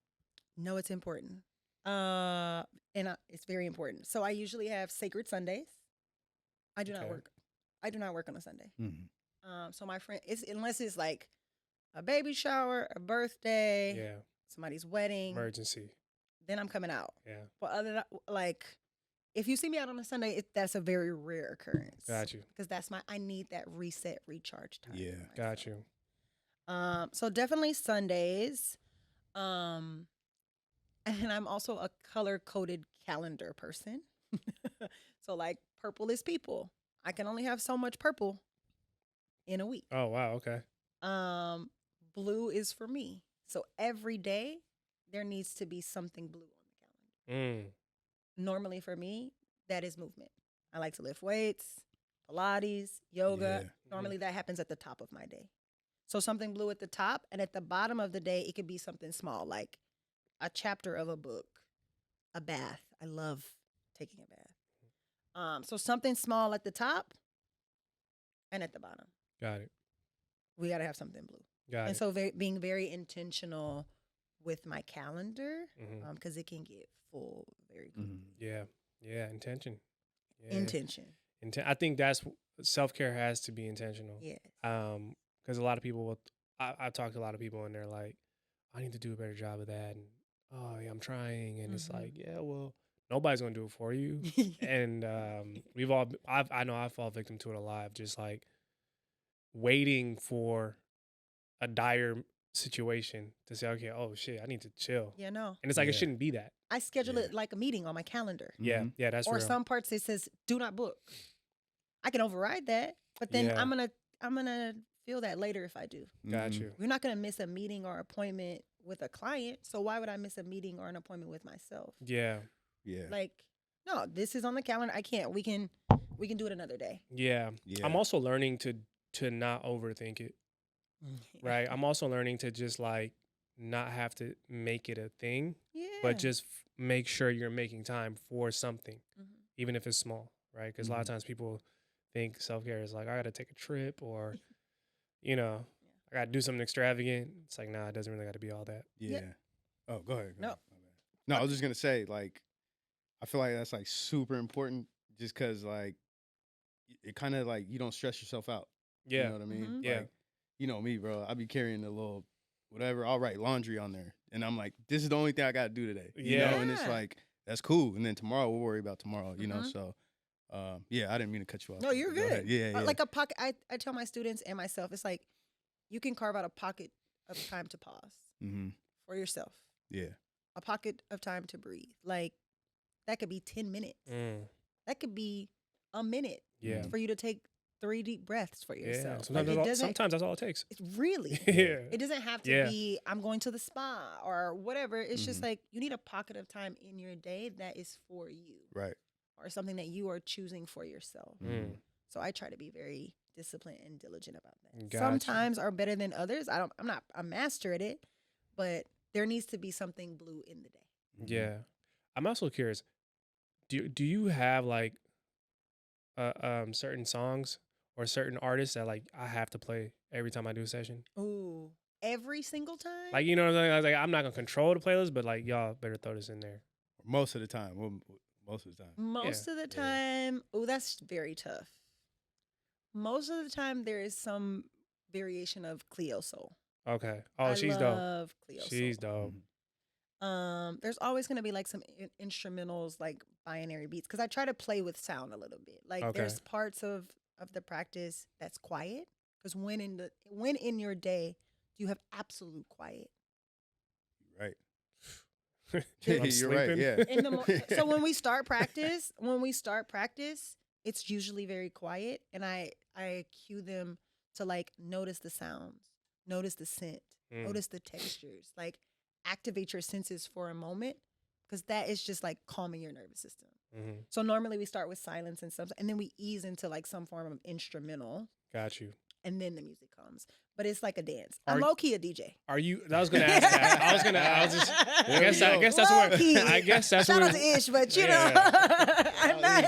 No, it's important. It's very important. So I usually have sacred Sundays. I do not work. I do not work on a Sunday. So my friend, unless it's like a baby shower, a birthday, somebody's wedding, emergency, then I'm coming out. Yeah. But other than like, if you see me out on a Sunday, that's a very rare occurrence. Got you. Because I need that reset, recharge time. Yeah. Got you. So definitely Sundays. And I'm also a color-coded calendar person. So like purple is people. I can only have so much purple in a week. Oh, wow. Okay. Blue is for me. So every day there needs to be something blue on the calendar. Normally for me, that is movement. I like to lift weights, Pilates, yoga. Yeah. Normally that happens at the top of my day. So something blue at the top, and at the bottom of the day, it could be something small, like a chapter of a book, a bath. I love taking a bath. So something small at the top and at the bottom. Got it. We got to have something blue. Got it. And so being very intentional with my calendar, because it can get full very quickly. Yeah. Intention. Yeah. Intention. I think that's self-care has to be intentional. Yes. Because a lot of people I've talked to a lot of people and they're like, I need to do a better job of that. And I'm trying. And it's like, yeah, well, nobody's going to do it for you. And I know I fall victim to it a lot, just like waiting for a dire situation to say, okay, oh shit, I need to chill. Yeah, no. And it's like, it shouldn't be that. I schedule it like a meeting on my calendar. Yeah, that's or real. some parts it says do not book. I can override that, but then I'm gonna feel that later if I do. Got you. We're not gonna miss a meeting or appointment with a client, so why would I miss a meeting or an appointment with myself? Yeah. Like, no, this is on the calendar. I can't. We can do it another day. Yeah. I'm also learning to not overthink it. right? I'm also learning to just like not have to make it a thing, but just make sure you're making time for something, even if it's small, right? Because a lot of times people think self-care is like, I got to take a trip or, you know, I got to do something extravagant. It's like, nah, it doesn't really got to be all that. Yeah. Oh, go ahead. No. No, I was just going to say, like, I feel like that's like super important just because like it kind of like you don't stress yourself out. Yeah. You know what I mean? Yeah. Like, you know me, bro. I be carrying a little whatever. I'll write laundry on there. And I'm like, this is the only thing I got to do today. You know? And it's like, that's cool. And then tomorrow we'll worry about tomorrow, you know? So, yeah, I didn't mean to cut you off. No, you're good. Yeah. Like a pocket. I tell my students and myself, it's like you can carve out a pocket of time to pause for yourself. Yeah. A pocket of time to breathe. Like that could be 10 minutes. That could be a minute for you to take 3 deep breaths for yourself. Yeah. Sometimes that's all it takes. It's really. It doesn't have to be, I'm going to the spa or whatever. It's just like you need a pocket of time in your day that is for you. Right. Or something that you are choosing for yourself. So I try to be very disciplined and diligent about that. Gotcha. Sometimes are better than others. I'm not a master at it, but there needs to be something blue in the day. Yeah. I'm also curious. Do you have like certain songs or certain artists that like I have to play every time I do a session? Ooh, every single time? Like, you know what I'm saying? I was like, I'm not gonna control the playlist, but like y'all better throw this in there. Most of the time. Most of the time. Most of the time. Oh, that's very tough. Most of the time there is some variation of Cleo Soul. Okay. Oh, she's dope. I love Cleo Soul. She's dope. There's always going to be like some instrumentals, like binary beats, because I try to play with sound a little bit. Like there's parts of the practice that's quiet, because when in your day do you have absolute quiet? Right. You're right. Yeah. So when we start practice, it's usually very quiet, and I cue them to like notice the sounds, notice the scent, notice the textures, like activate your senses for a moment, because that is just like calming your nervous system. So normally we start with silence and stuff, and then we ease into like some form of instrumental. Got you. And then the music comes, but it's like a dance. I'm low key a DJ. Are you? I was gonna ask that. I guess that's where. I guess that's Shout where. out to Ish, but you know, I'm not.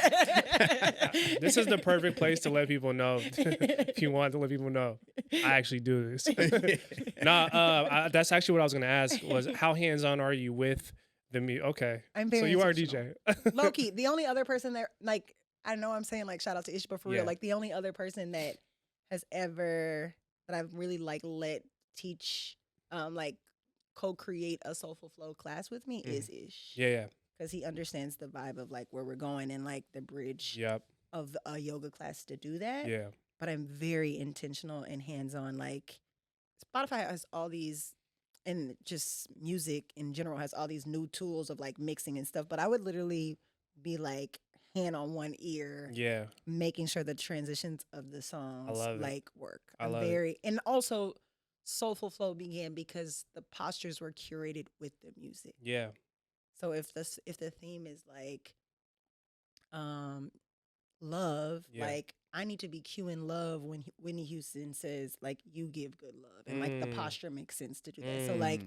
This is the perfect place to let people know. If you want to let people know, I actually do this. That's actually what I was gonna ask. Was how hands on are you with the music? Okay, I'm very. So you are a DJ. Low key, the only other person that like I know I'm saying like shout out to Ish, but for real, like the only other person that has ever that I've really like let teach like co-create a Soulful Flow class with me is Ish. Yeah. Because he understands the vibe of like where we're going and like the bridge of a yoga class to do that. Yeah. But I'm very intentional and hands-on. Like Spotify has all these, and just music in general has all these new tools of like mixing and stuff. But I would literally be like hand on one ear, making sure the transitions of the songs like work. And also Soulful Flow began because the postures were curated with the music. Yeah. So if the theme is like love, like I need to be cueing love when Whitney Houston says like you give good love, and like the posture makes sense to do that. So like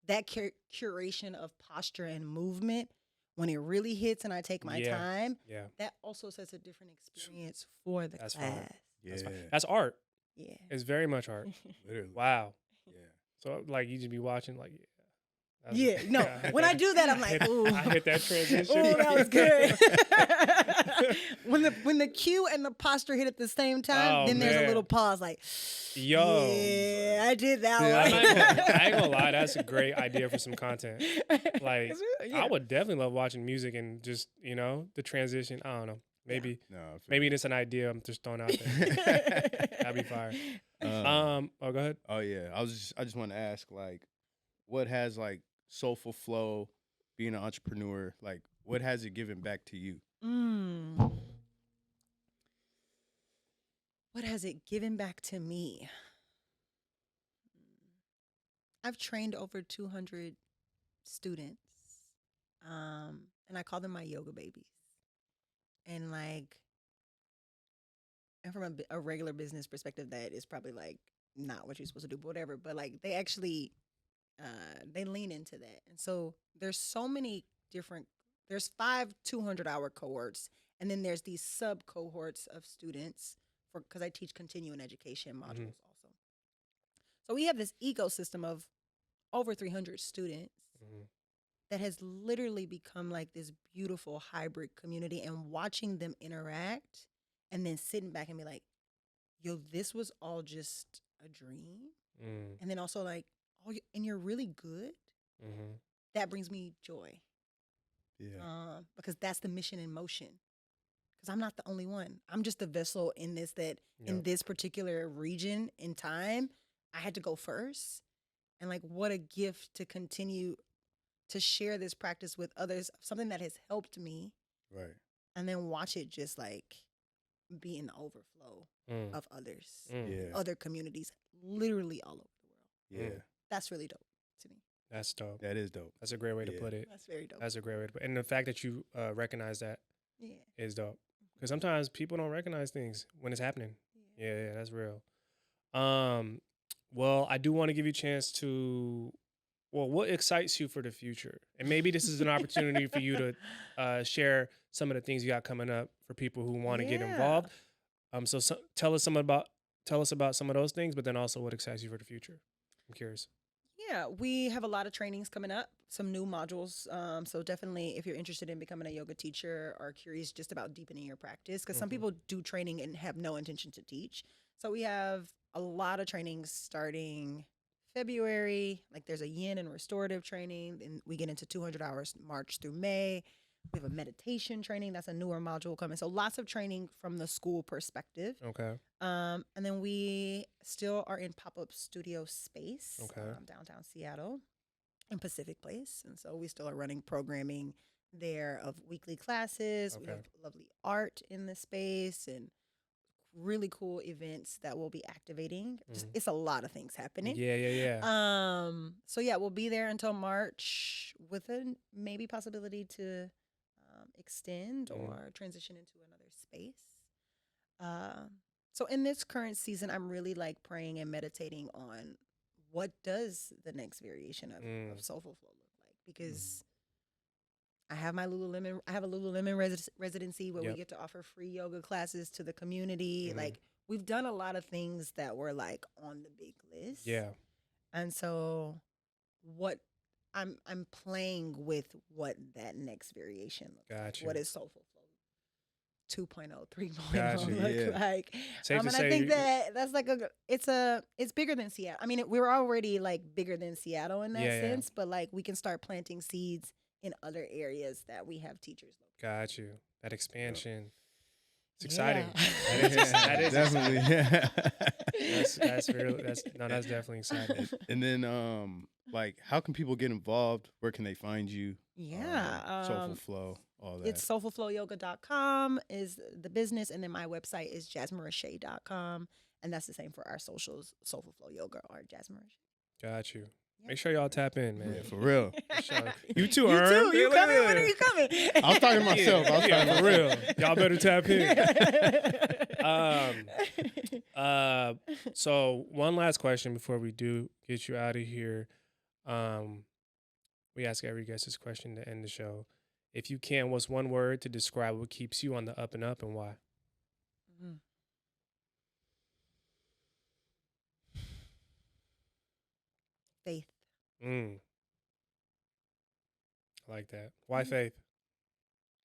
that curation of posture and movement, when it really hits and I take my time, that also sets a different experience for the class. That's art. Yeah. It's very much art. Literally. Wow. Yeah. So like you just be watching like when I do that I'm like, ooh. I hit that transition. Ooh, that was good. when the cue and the posture hit at the same time, then there's a little pause like, yeah, I did that one. I ain't gonna lie, that's a great idea for some content. Like I would definitely love watching music and just, you know, the transition. I don't know. Maybe it's an idea I'm just throwing out there. That'd be fire. Go ahead. Oh yeah. I just want to ask, like, what has like Soulful Flow, being an entrepreneur, like what has it given back to you? What has it given back to me? I've trained over 200 students, and I call them my yoga babies. And like, and from a regular business perspective, that is probably like not what you're supposed to do, but whatever. But like they actually they lean into that. And so there's so many different, there's 5 200-hour cohorts, and then there's these sub cohorts of students for, because I teach continuing education modules also. So we have this ecosystem of over 300 students that has literally become like this beautiful hybrid community, and watching them interact and then sitting back and be like, yo, this was all just a dream. And then also like, oh, and you're really good. That brings me joy. Yeah. Because that's the mission in motion. Because I'm not the only one. I'm just a vessel in this, that in this particular region in time, I had to go first. And like, what a gift to continue to share this practice with others, something that has helped me. Right. And then watch it just like be in the overflow of others, other communities, literally all over the world. Yeah. That's really dope to me. That's dope. That is dope. That's a great way to put it. That's very dope. That's a great way to put it. And the fact that you recognize that is dope. Because sometimes people don't recognize things when it's happening. Yeah, that's real. Well, I do want to give you a chance to, well, what excites you for the future? And maybe this is an opportunity for you to share some of the things you got coming up for people who want to get involved. So tell us about some of those things, but then also what excites you for the future. I'm curious. Yeah, we have a lot of trainings coming up, some new modules. So definitely if you're interested in becoming a yoga teacher or curious just about deepening your practice, because some people do training and have no intention to teach. So we have a lot of trainings starting February. Like there's a yin and restorative training, and we get into 200 hours March through May. We have a meditation training. That's a newer module coming. So lots of training from the school perspective. Okay. And then we still are in pop-up studio space downtown Seattle in Pacific Place. And so we still are running programming there of weekly classes. Okay. We have lovely art in the space and really cool events that we'll be activating. It's a lot of things happening. Yeah. So yeah, we'll be there until March with a maybe possibility to extend or transition into another space. So in this current season, I'm really like praying and meditating on what does the next variation of Soulful Flow look like, because I have my Lululemon. I have a Lululemon residency where we get to offer free yoga classes to the community. Like we've done a lot of things that were like on the big list. Yeah. And so what I'm playing with what that next variation looks like. What is Soulful Flow 2.0, 3.0 look like? And I think that's like it's bigger than Seattle. I mean, we're already like bigger than Seattle in that sense, but like we can start planting seeds in other areas that we have teachers located. Got you. That expansion. It's exciting. That is definitely. That's real. That's definitely exciting. And then like, how can people get involved? Where can they find you? Yeah. Soulful Flow, all that. It's soulfulflowyoga.com is the business, and then my website is JasmineRaShae.com, and that's the same for our socials, Soulful Flow Yoga or Jasmine RaShae. Got you. Make sure y'all tap in, man. Yeah, for real. You too, Ern. You coming? When are you coming? I was talking to myself. For real. Y'all better tap in. So one last question before we do get you out of here. We ask every guest this question to end the show. If you can, what's one word to describe what keeps you on the up and up, and why? Faith. I like that. Why faith?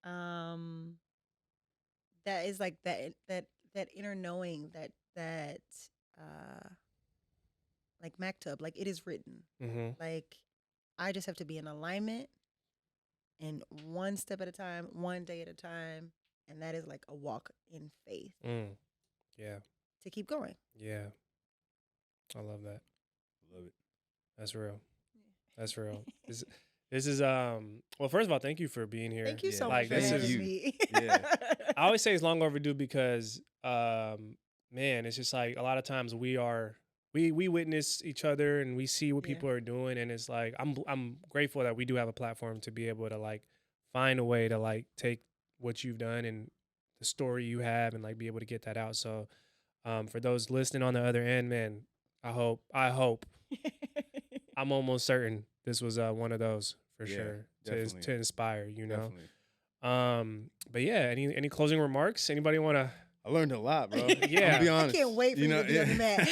That is like that inner knowing that like Maktub, like it is written. Like I just have to be in alignment and one step at a time, one day at a time, and that is like a walk in faith. Yeah. To keep going. Yeah. I love that. Love it. That's real. That's real. This is well, first of all, thank you for being here. Thank you so much for having me. I always say it's long overdue because man, it's just like a lot of times we witness each other and we see what people are doing, and it's like I'm grateful that we do have a platform to be able to like find a way to like take what you've done and the story you have and like be able to get that out. So for those listening on the other end, man, I hope. I'm almost certain this was one of those for sure to inspire, you know. But yeah, any closing remarks? Anybody want to? I learned a lot, bro. Yeah, I'll be honest. I can't wait for you to be on the mat.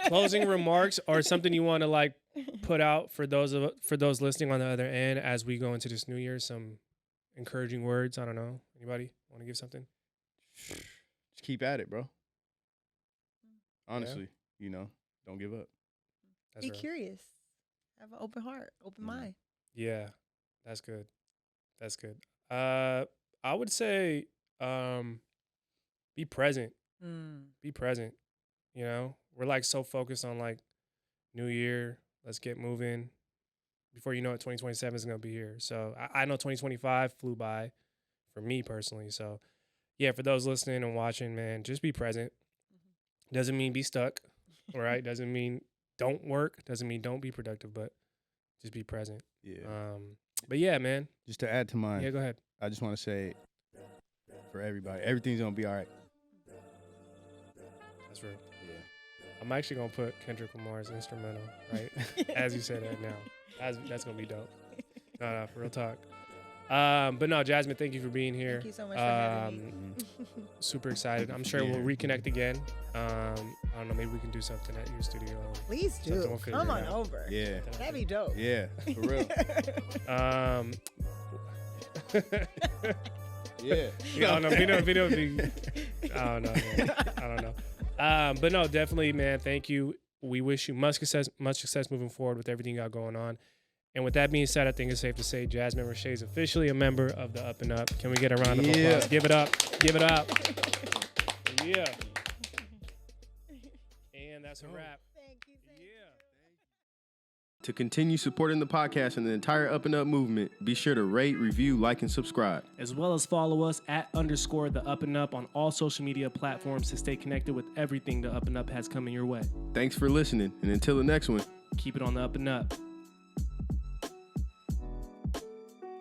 Closing remarks or something you want to like put out for those listening on the other end as we go into this new year. Some encouraging words. I don't know. Anybody want to give something? Just keep at it, bro. Honestly, you know, don't give up. That's Be curious. Have an open heart, open mind. Yeah, that's good. That's good. I would say, be present. Be present. You know, we're like so focused on like new year. Let's get moving. Before you know it, 2027 is going to be here. So I know 2025 flew by for me personally. So yeah, for those listening and watching, man, just be present. Doesn't mean be stuck, all right? Doesn't mean don't work. Doesn't mean don't be productive, but just be present. Yeah. But yeah, man. Just to add to mine. Yeah, go ahead. I just want to say for everybody, everything's going to be all right. That's real. Yeah. I'm actually going to put Kendrick Lamar's instrumental, right? As you said that now. That's going to be dope. No, for real talk. But no, Jasmine, thank you for being here. Thank you so much for having me. Super excited. I'm sure we'll reconnect again. I don't know, maybe we can do something at your studio. Please do. We'll come on over. Yeah. That'd be dope. Yeah, for real. Yeah. I don't know. Video would be. I don't know. Man. I don't know. But no, definitely, man. Thank you. We wish you much success moving forward with everything you got going on. And with that being said, I think it's safe to say Jasmine RaShae is officially a member of the UpNUp. Can we get a round of applause? Give it up. Give it up. Yeah. And that's a wrap. Thank you. To continue supporting the podcast and the entire UpNUp movement, be sure to rate, review, like, and subscribe. As well as follow us at _ the UpNUp on all social media platforms to stay connected with everything the UpNUp has coming your way. Thanks for listening, and until the next one, keep it on the UpNUp.